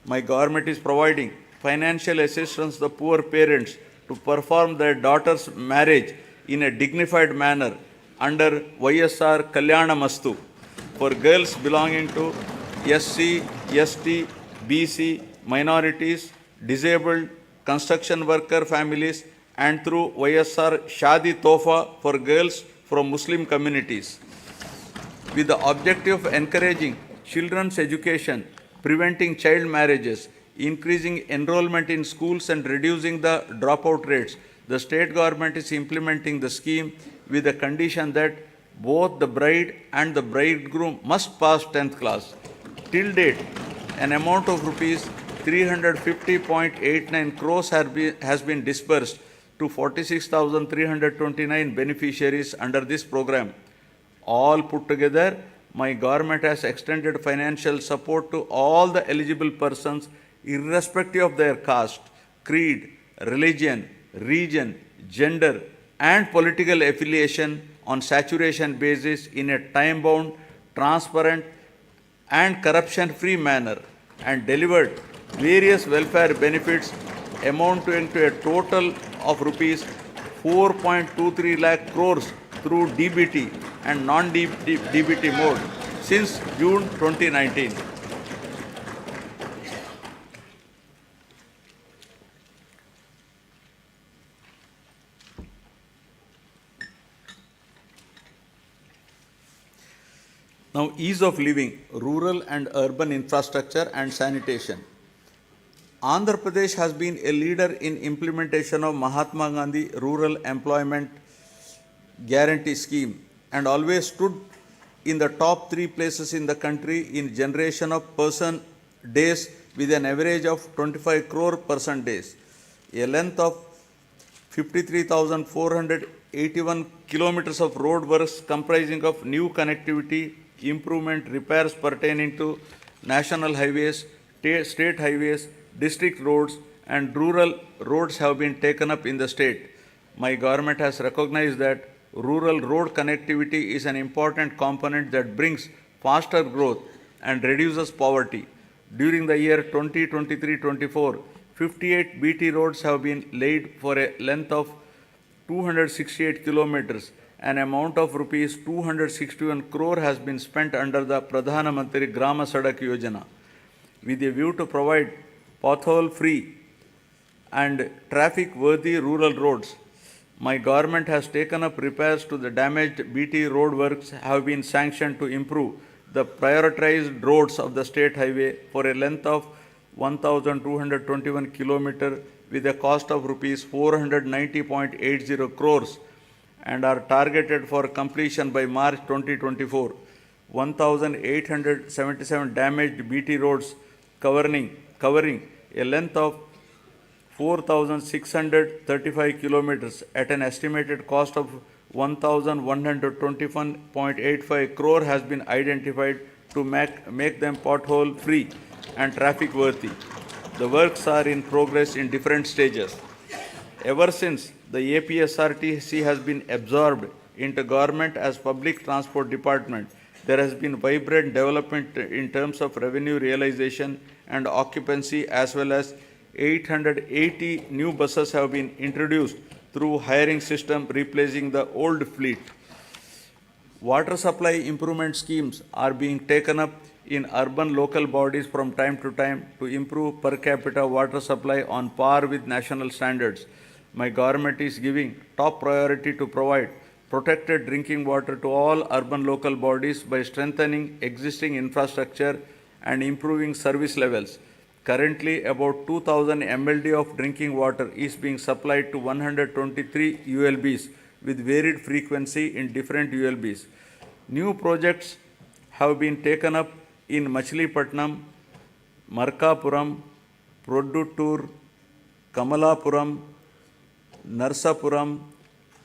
My government is providing financial assistance to the poor parents to perform their daughter's marriage in a dignified manner under YSR Kalyana Mastu for girls belonging to SC, ST, BC, minorities, disabled, construction worker families and through YSR Shadi Tofa for girls from Muslim communities. With the objective of encouraging children's education, preventing child marriages, increasing enrollment in schools and reducing the dropout rates, the state government is implementing the scheme with the condition that both the bride and the bridegroom must pass 10th class. Till date, an amount of rupees 350.89 crores has been disbursed to 46,329 beneficiaries under this program. All put together, my government has extended financial support to all the eligible persons irrespective of their caste, creed, religion, region, gender and political affiliation on saturation basis in a time-bound, transparent and corruption-free manner and delivered various welfare benefits amounting to a total of rupees 4.23 lakh crores through DBT and non-DBT mode since June 2019. Now, ease of living, rural and urban infrastructure and sanitation. Andhra Pradesh has been a leader in implementation of Mahatma Gandhi Rural Employment Guarantee Scheme and always stood in the top 3 places in the country in generation of person days with an average of 25 crore person days. A length of 53,481 kilometers of road works comprising of new connectivity, improvement, repairs pertaining to national highways, state highways, district roads and rural roads have been taken up in the state. My government has recognized that rural road connectivity is an important component that brings faster growth and reduces poverty. During the year 2023-24, 58 BT roads have been laid for a length of 268 kilometers. An amount of rupees 261 crore has been spent under the Pradhana Mantri Grama Sadak Yojana with a view to provide pothole-free and traffic-worthy rural roads. My government has taken up repairs to the damaged BT road works have been sanctioned to improve the prioritized roads of the state highway for a length of 1,221 km with a cost of rupees 490.80 crores and are targeted for completion by March 2024. 1,877 damaged BT roads covering a length of 4,635 kilometers at an estimated cost of 1,121.85 crore has been identified to make them pothole free and traffic worthy. The works are in progress in different stages. Ever since the APSRTC has been absorbed into government as public transport department, there has been vibrant development in terms of revenue realization and occupancy, as well as 880 new buses have been introduced through hiring system replacing the old fleet. Water supply improvement schemes are being taken up in urban local bodies from time to time to improve per capita water supply on par with national standards. My government is giving top priority to provide protected drinking water to all urban local bodies by strengthening existing infrastructure and improving service levels. Currently, about 2,000 MLD of drinking water is being supplied to 123 ULBs with varied frequency in different ULBs. New projects have been taken up in Machilipatnam, Markapuram, Produttur, Kamalapuram, Narsapuram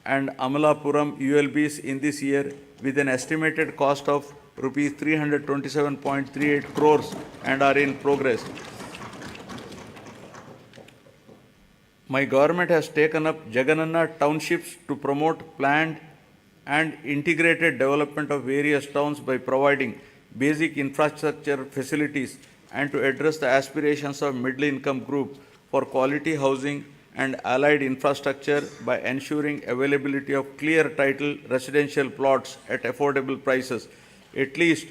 and Amalapuram ULBs in this year with an estimated cost of rupees 327.38 crores and are in progress. My government has taken up Jagananna townships to promote planned and integrated development of various towns by providing basic infrastructure facilities and to address the aspirations of middle income group for quality housing and allied infrastructure by ensuring availability of clear title residential plots at affordable prices. At least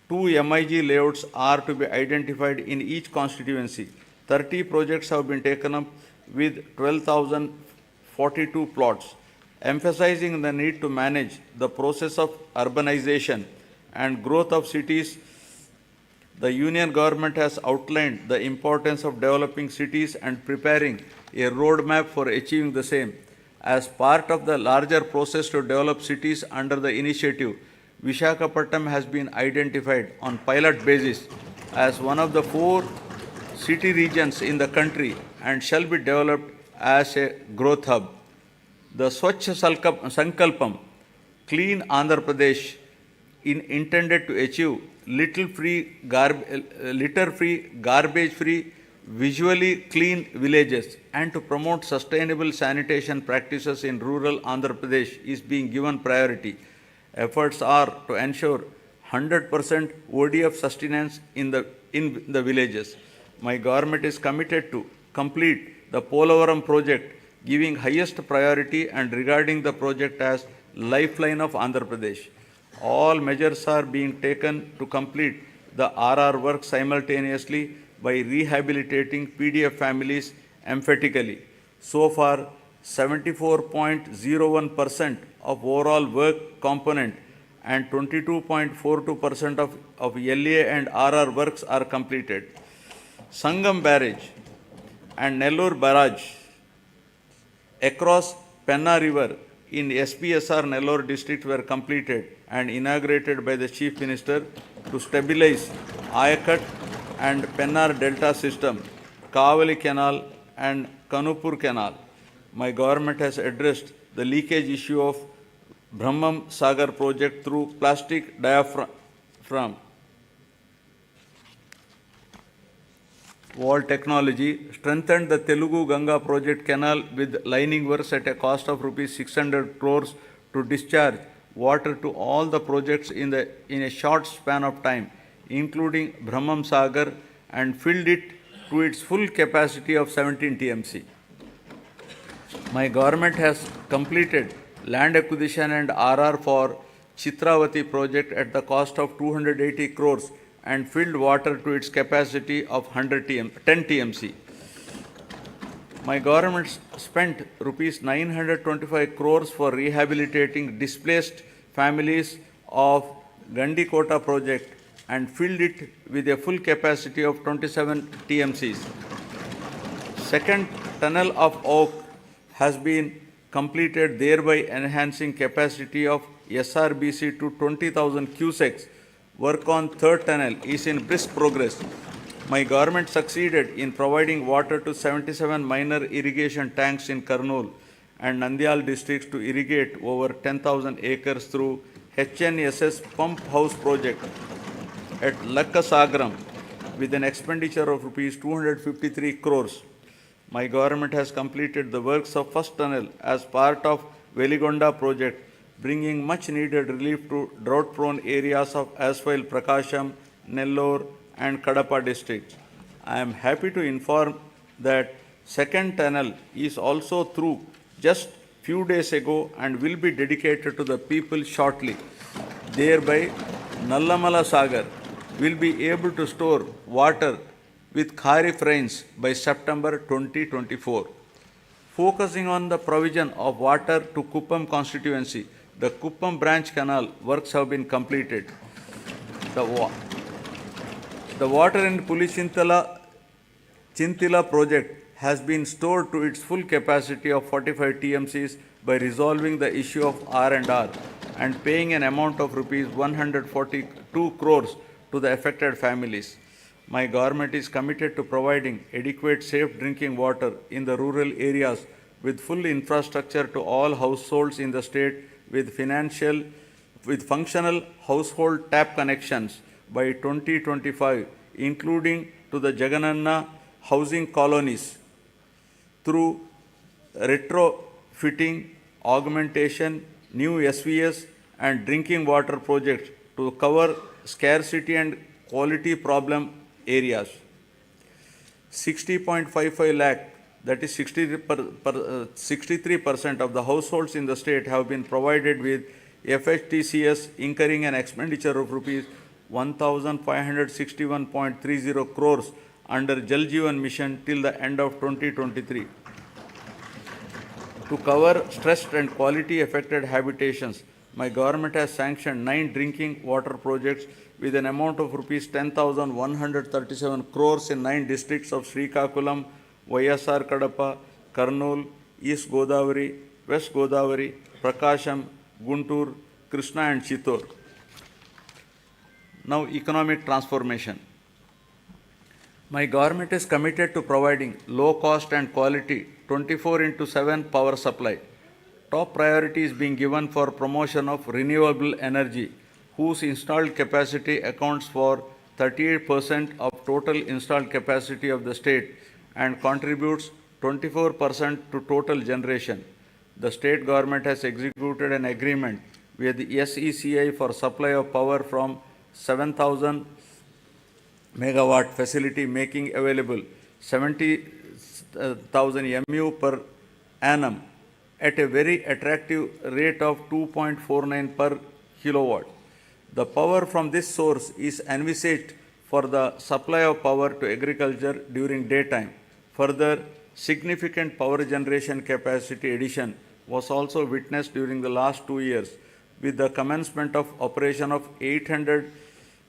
2 MIG layouts are to be identified in each constituency. 30 projects have been taken up with 12,042 plots, emphasizing the need to manage the process of urbanization and growth of cities. The Union government has outlined the importance of developing cities and preparing a roadmap for achieving the same. As part of the larger process to develop cities under the initiative, Visakhapatnam has been identified on pilot basis as one of the 4 city regions in the country and shall be developed as a growth hub. The Swachh Sankalpam, Clean Andhra Pradesh, intended to achieve litter-free, garbage-free, visually clean villages and to promote sustainable sanitation practices in rural Andhra Pradesh is being given priority. Efforts are to ensure 100% ODF sustenance in the villages. My government is committed to complete the Polavaram project, giving highest priority and regarding the project as lifeline of Andhra Pradesh. All measures are being taken to complete the RR work simultaneously by rehabilitating PDF families emphatically. So far, 74.01% of overall work component and 22.42% of LA and RR works are completed. Sangam Barrage and Nellore Barrage across Penna River in SPSR Nellore district were completed and inaugurated by the Chief Minister to stabilize Ayakat and Pennar Delta system, Kavali Canal and Kanupur Canal. My government has addressed the leakage issue of Brahmam Sagar project through plastic diaphragm wall technology, strengthened the Telugu Ganga project canal with lining works at a cost of rupees 600 crores to discharge water to all the projects in a short span of time, including Brahmam Sagar, and filled it to its full capacity of 17 TMC. My government has completed land acquisition and RR for Chitravati project at the cost of 280 crores and filled water to its capacity of 10 TMC. My government spent rupees 925 crores for rehabilitating displaced families of Gandikota project and filled it with a full capacity of 27 TMCs. Second tunnel of Oak has been completed, thereby enhancing capacity of SRBC to 20,000 cusecs. Work on third tunnel is in brisk progress. My government succeeded in providing water to 77 minor irrigation tanks in Kurnool and Nandyal districts to irrigate over 10,000 acres through HNSS pump house project at Lakkasagram with an expenditure of rupees 253 crores. My government has completed the works of first tunnel as part of Veligonda project, bringing much needed relief to drought-prone areas of Aswell, Prakasham, Nellore and Kadapa districts. I am happy to inform that second tunnel is also through just few days ago and will be dedicated to the people shortly. Thereby, Nallamala Sagar will be able to store water with Kharif rains by September 2024. Focusing on the provision of water to Kuppam constituency, the Kuppam branch canal works have been completed. The water in Chintila project has been stored to its full capacity of 45 TMCs by resolving the issue of R&R and paying an amount of rupees 142 crores to the affected families. My government is committed to providing adequate safe drinking water in the rural areas with full infrastructure to all households in the state with functional household tap connections by 2025, including to the Jagananna housing colonies through retrofitting, augmentation, new SVS and drinking water projects to cover scarcity and quality problem areas. 60.55 lakh, that is 63% of the households in the state have been provided with FHTCS, incurring an expenditure of rupees 1,561.30 crores under Jal Jeevan Mission till the end of 2023. To cover stressed and quality affected habitations, my government has sanctioned 9 drinking water projects with an amount of rupees 10,137 crores in 9 districts of Srikakulam, YSR Kadapa, Kurnool, East Godavari, West Godavari, Prakasham, Guntur, Krishna and Chittor. Now, economic transformation. My government is committed to providing low cost and quality 24/7 power supply. Top priority is being given for promotion of renewable energy, whose installed capacity accounts for 38% of total installed capacity of the state and contributes 24% to total generation. The state government has executed an agreement with the SECI for supply of power from 7,000 megawatt facility, making available 70,000 MU per annum at a very attractive rate of 2.49 per kilowatt. The power from this source is envisaged for the supply of power to agriculture during daytime. Further, significant power generation capacity addition was also witnessed during the last 2 years with the commencement of operation of 800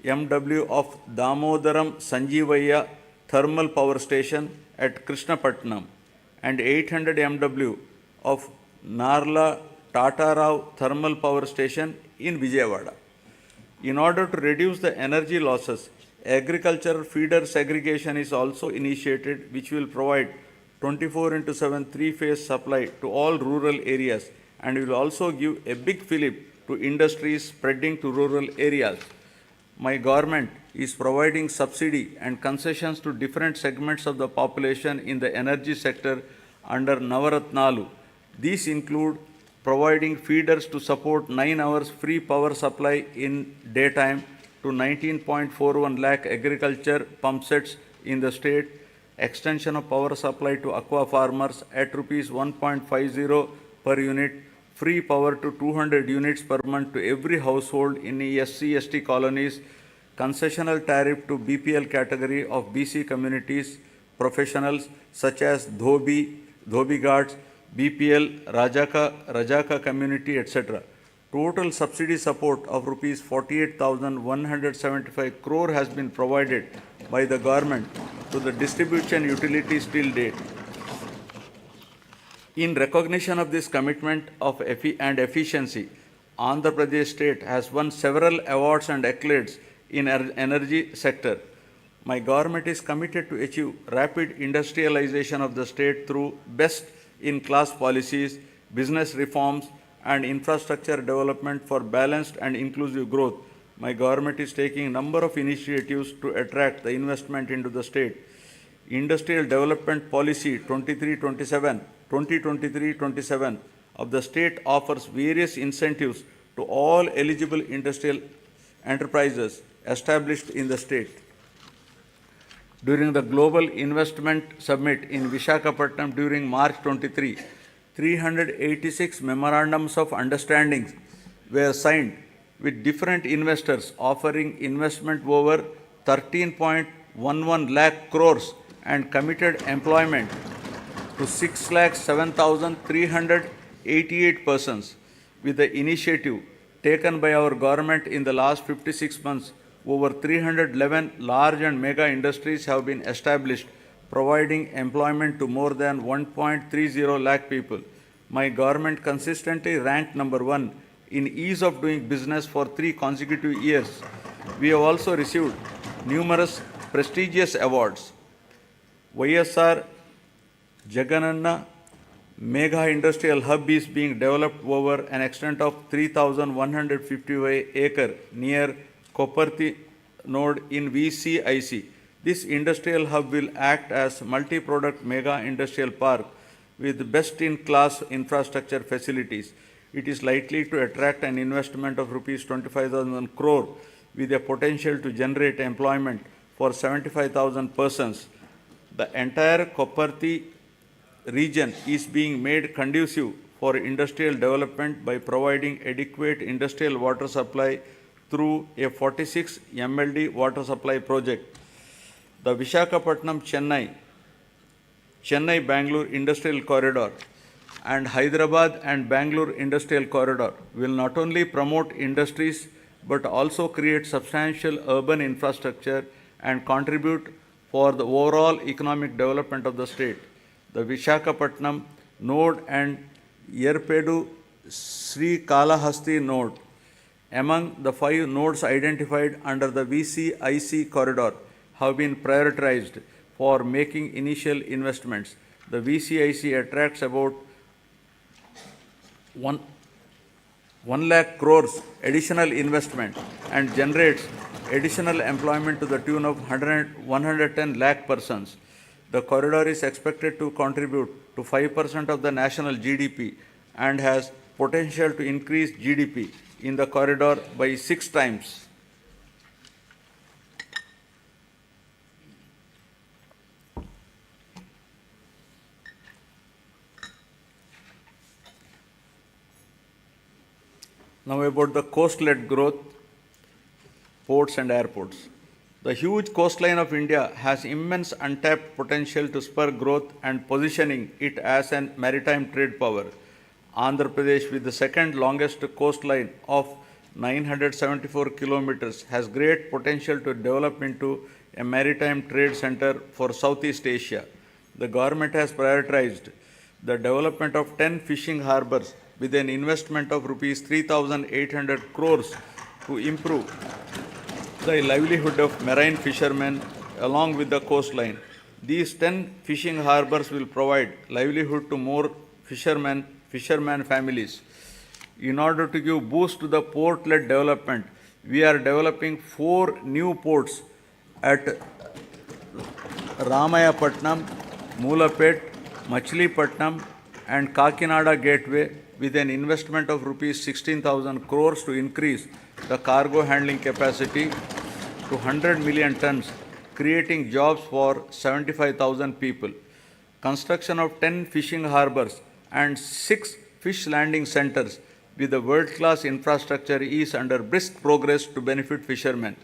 MW of Damodaram Sanjeevaya thermal power station at Krishnapatnam and 800 MW of Narla Tatarao thermal power station in Vijayawada. In order to reduce the energy losses, agricultural feeder segregation is also initiated, which will provide 24/7 three-phase supply to all rural areas and will also give a big fillip to industries spreading to rural areas. My government is providing subsidy and concessions to different segments of the population in the energy sector under Navaratnalu. These include providing feeders to support 9 hours free power supply in daytime to 19.41 lakh agriculture pump sets in the state, extension of power supply to aqua farmers at rupees 1.50 per unit, free power to 200 units per month to every household in SC/ST colonies, concessional tariff to BPL category of BC communities, professionals such as Dhobi guards, BPL, Rajaka community, etc. Total subsidy support of rupees 48,175 crore has been provided by the government to the distribution utilities till date. In recognition of this commitment and efficiency, Andhra Pradesh state has won several awards and accolades in energy sector. My government is committed to achieve rapid industrialization of the state through best-in-class policies, business reforms, and infrastructure development for balanced and inclusive growth. My government is taking a number of initiatives to attract the investment into the state. Industrial Development Policy 2023-27 of the state offers various incentives to all eligible industrial enterprises established in the state. During the Global Investment Summit in Visakhapatnam during March 23, 386 memorandums of understanding were signed with different investors offering investment over 13.11 lakh crores and committed employment to 6,07,388 persons. With the initiative taken by our government in the last 56 months, over 311 large and mega industries have been established, providing employment to more than 1.30 lakh people. My government consistently ranked number 1 in ease of doing business for 3 consecutive years. We have also received numerous prestigious awards. YSR Jagananna Mega Industrial Hub is being developed over an extent of 3,155 acres near Koparthi node in VCIC. This industrial hub will act as multi-product mega industrial park with best-in-class infrastructure facilities. It is likely to attract an investment of rupees 25,000 crore with a potential to generate employment for 75,000 persons. The entire Koparthi region is being made conducive for industrial development by providing adequate industrial water supply through a 46 MLD water supply project. The Chennai-Bangalore Industrial Corridor and Hyderabad and Bangalore Industrial Corridor will not only promote industries but also create substantial urban infrastructure and contribute for the overall economic development of the state. The Visakhapatnam node and Yerpedu Sri Kalahasti node, among the 5 nodes identified under the VCIC corridor, have been prioritized for making initial investments. The VCIC attracts about 1 lakh crores additional investment and generates additional employment to the tune of 110 lakh persons. The corridor is expected to contribute to 5% of the national GDP and has potential to increase GDP in the corridor by 6 times. Now about the coast-led growth, ports and airports. The huge coastline of India has immense untapped potential to spur growth and positioning it as a maritime trade power. Andhra Pradesh, with the second longest coastline of 974 kilometers, has great potential to develop into a maritime trade center for Southeast Asia. The government has prioritized the development of 10 fishing harbors with an investment of rupees 3,800 crores to improve the livelihood of marine fishermen along with the coastline. These 10 fishing harbors will provide livelihood to more fishermen families. In order to give boost to the port-led development, we are developing 4 new ports at Ramayapatnam, Moolapet, Machilipatnam and Kakinada Gateway with an investment of rupees 16,000 crores to increase the cargo handling capacity to 100 million tons, creating jobs for 75,000 people. Construction of 10 fishing harbors and 6 fish landing centers with a world-class infrastructure is under brisk progress to benefit fishermen.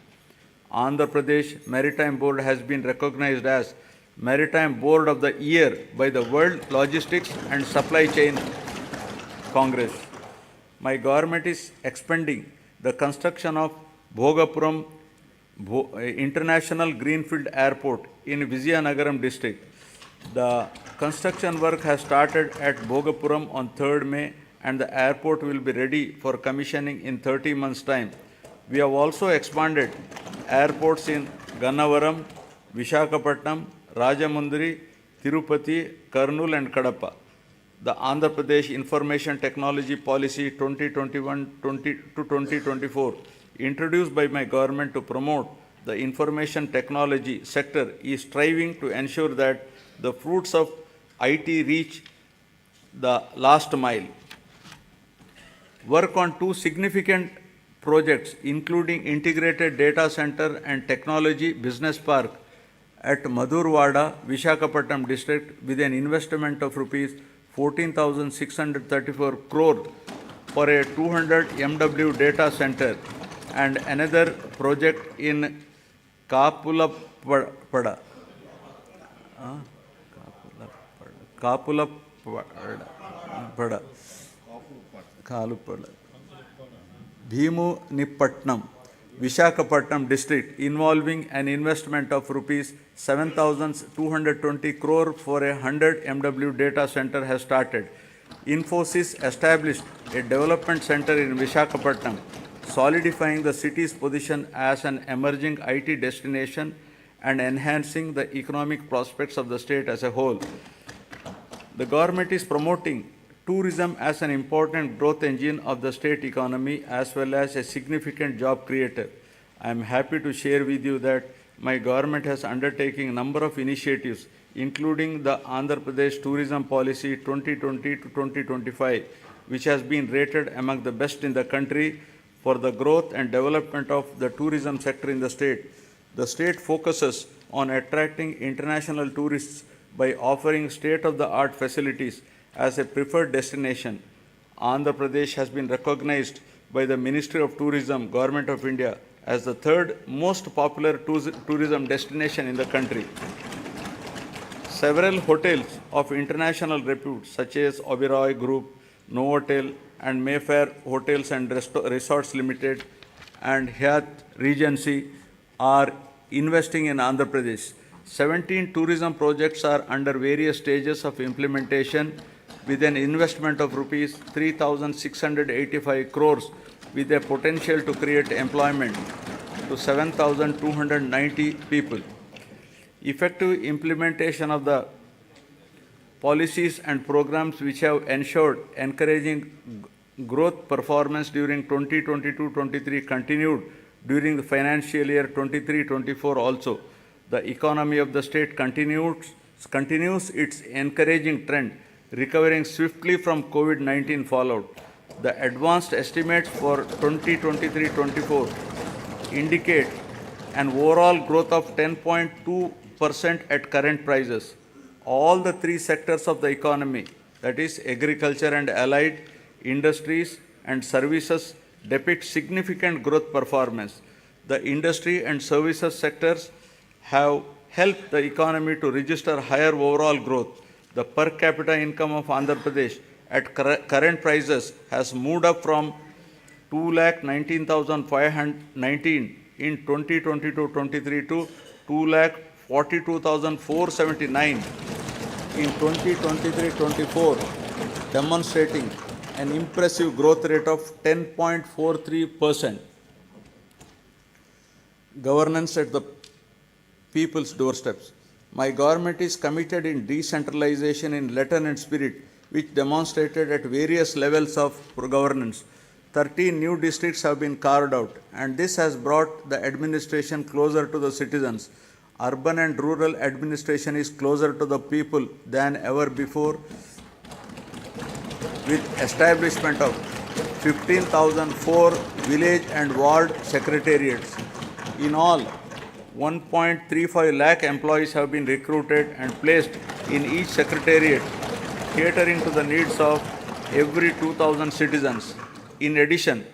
Andhra Pradesh Maritime Board has been recognized as Maritime Board of the Year by the World Logistics and Supply Chain Congress. My government is expanding the construction of Bhogapuram International Greenfield Airport in Vizianagaram district. The construction work has started at Bhogapuram on 3rd May and the airport will be ready for commissioning in 30 months' time. We have also expanded airports in Gannavaram, Vishakhapatnam, Rajamundry, Tirupati, Kurnool and Kadapa. The Andhra Pradesh Information Technology Policy 2021 to 2024, introduced by my government to promote the information technology sector, is striving to ensure that the fruits of IT reach the last mile. Work on 2 significant projects, including integrated data center and technology business park at Madhurwada, Vishakhapatnam district, with an investment of rupees 14,634 crore for a 200 MW data center, and another project in Kapulapada, Bhimunipatnam, Vishakhapatnam district, involving an investment of rupees 7,220 crore for a 100 MW data center has started. Infosys established a development center in Vishakhapatnam, solidifying the city's position as an emerging IT destination and enhancing the economic prospects of the state as a whole. The government is promoting tourism as an important growth engine of the state economy as well as a significant job creator. I am happy to share with you that my government has undertaken a number of initiatives, including the Andhra Pradesh Tourism Policy 2020 to 2025, which has been rated among the best in the country for the growth and development of the tourism sector in the state. The state focuses on attracting international tourists by offering state-of-the-art facilities as a preferred destination. Andhra Pradesh has been recognized by the Ministry of Tourism, Government of India, as the 3rd most popular tourism destination in the country. Several hotels of international repute, such as Oberoi Group, Novotel, and Mayfair Hotels and Resorts Limited, and Hyatt Regency, are investing in Andhra Pradesh. 17 tourism projects are under various stages of implementation with an investment of rupees 3,685 crores with a potential to create employment to 7,290 people. Effective implementation of the policies and programs which have ensured encouraging growth performance during 2022-23 continued during the financial year 23-24 also. The economy of the state continues its encouraging trend, recovering swiftly from COVID-19 fallout. The advanced estimates for 2023-24 indicate an overall growth of 10.2% at current prices. All the 3 sectors of the economy, that is agriculture and allied, industries and services, depict significant growth performance. The industry and services sectors have helped the economy to register higher overall growth. The per capita income of Andhra Pradesh at current prices has moved up from 2,19,519 in 2022-23 to 2,42,479 in 2023-24, demonstrating an impressive growth rate of 10.43%. Governance at the people's doorsteps. My government is committed in decentralization in letter and spirit, which demonstrated at various levels of governance. 13 new districts have been carved out, and this has brought the administration closer to the citizens. Urban and rural administration is closer to the people than ever before, with establishment of 15,004 village and ward secretariats. In all, 1.35 lakh employees have been recruited and placed in each secretariat, catering to the needs of every 2,000 citizens. In addition,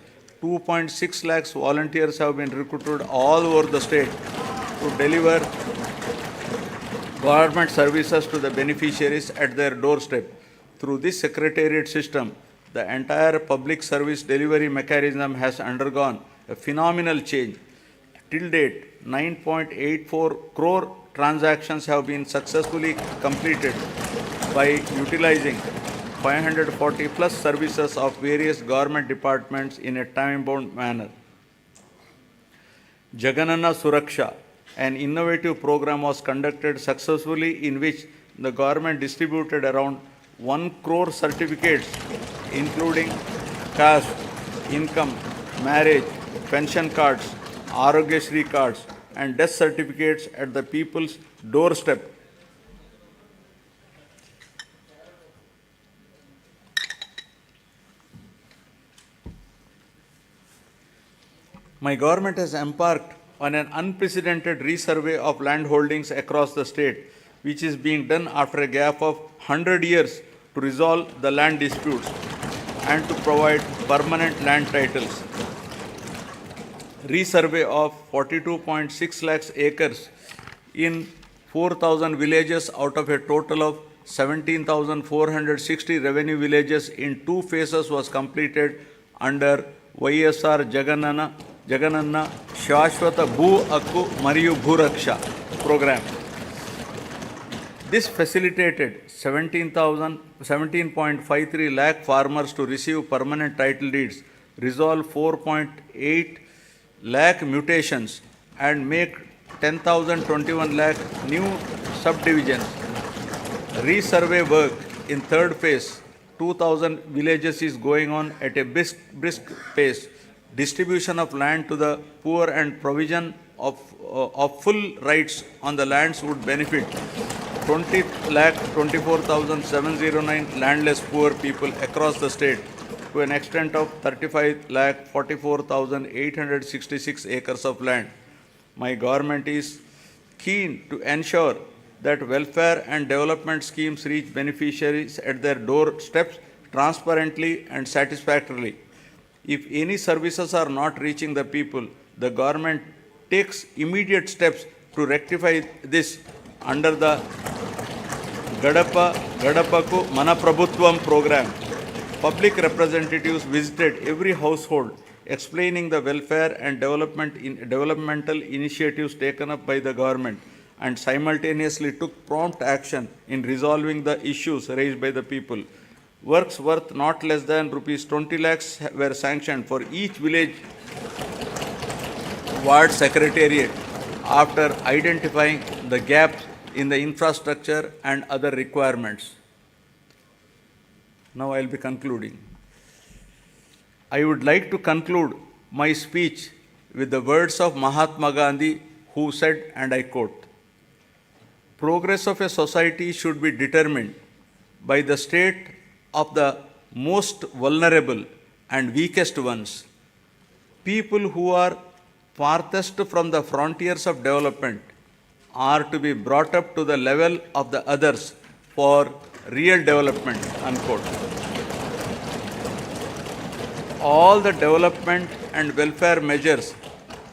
2.6 lakhs volunteers have been recruited all over the state to deliver government services to the beneficiaries at their doorstep. Through this secretariat system, the entire public service delivery mechanism has undergone a phenomenal change. Till date, 9.84 crore transactions have been successfully completed by utilizing 540 plus services of various government departments in a time-bound manner. Jagananna Suraksha, an innovative program, was conducted successfully in which the government distributed around 1 crore certificates including caste, income, marriage, pension cards, Arogyasri cards and death certificates at the people's doorstep. My government has embarked on an unprecedented resurvey of land holdings across the state, which is being done after a gap of 100 years to resolve the land disputes and to provide permanent land titles. Resurvey of 42.6 lakhs acres in 4,000 villages out of a total of 17,460 revenue villages in 2 phases was completed under YSR Jagananna Shashwata Bhu Akku Mariyu Bhuraksha program. This facilitated 17.53 lakh farmers to receive permanent title deeds, resolve 4.8 lakh mutations and make 10,021 lakh new subdivisions. Resurvey work in third phase, 2,000 villages is going on at a brisk pace. Distribution of land to the poor and provision of full rights on the lands would benefit 20,24,709 landless poor people across the state to an extent of 35,44,866 acres of land. My government is keen to ensure that welfare and development schemes reach beneficiaries at their doorsteps transparently and satisfactorily. If any services are not reaching the people, the government takes immediate steps to rectify this under the Gadapaku Mana Prabhutvam program. Public representatives visited every household, explaining the welfare and developmental initiatives taken up by the government, and simultaneously took prompt action in resolving the issues raised by the people. Works worth not less than rupees 20 lakhs were sanctioned for each village ward secretariat after identifying the gaps in the infrastructure and other requirements. Now I will be concluding. I would like to conclude my speech with the words of Mahatma Gandhi, who said, and I quote, "Progress of a society should be determined by the state of the most vulnerable and weakest ones. People who are farthest from the frontiers of development are to be brought up to the level of the others for real development," unquote. all the development and welfare measures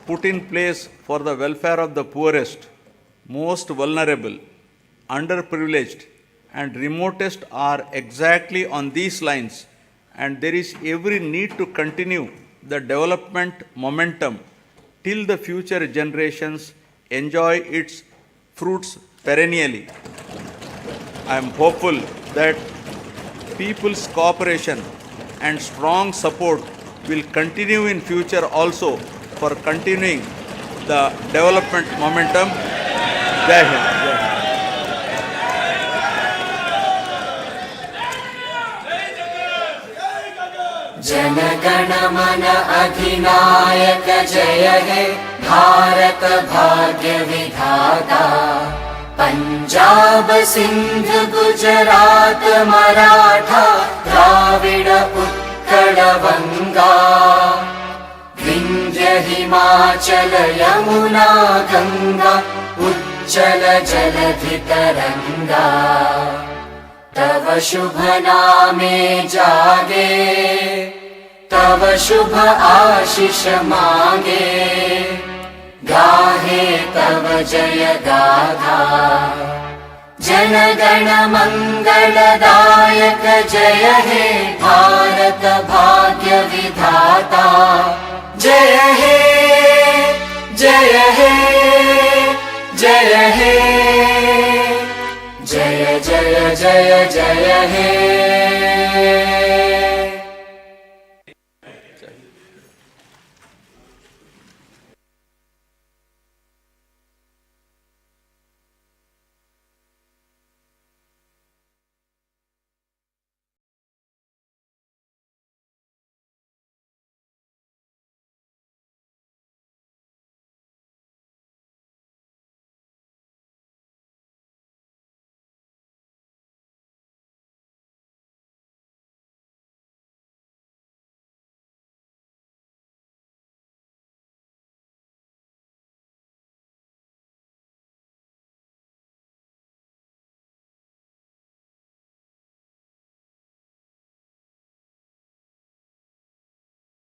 put in place for the welfare of the poorest, most vulnerable, underprivileged, and remotest are exactly on these lines, and there is every need to continue the development momentum till the future generations enjoy its fruits perennially. I am hopeful that people's cooperation and strong support will continue in future also for continuing the development momentum. Jai Hind. Jai Hind. Jana Gana मन अधिनायक जय हे भारत भाग्य विधाता। पंजाब सिंध गुजरात मराठा द्राविड उत्कल बंगा। विंध्य हिमाचल यमुना गंगा उज्जल जलधि तरंगा। तव शुभ नामे जागे तव शुभ आशीष मांगे। गाहे तव जय गाथा जन गण मंगलदायक जय हे भारत भाग्य विधाता। जय हे जय हे जय हे जय जय जय जय हे।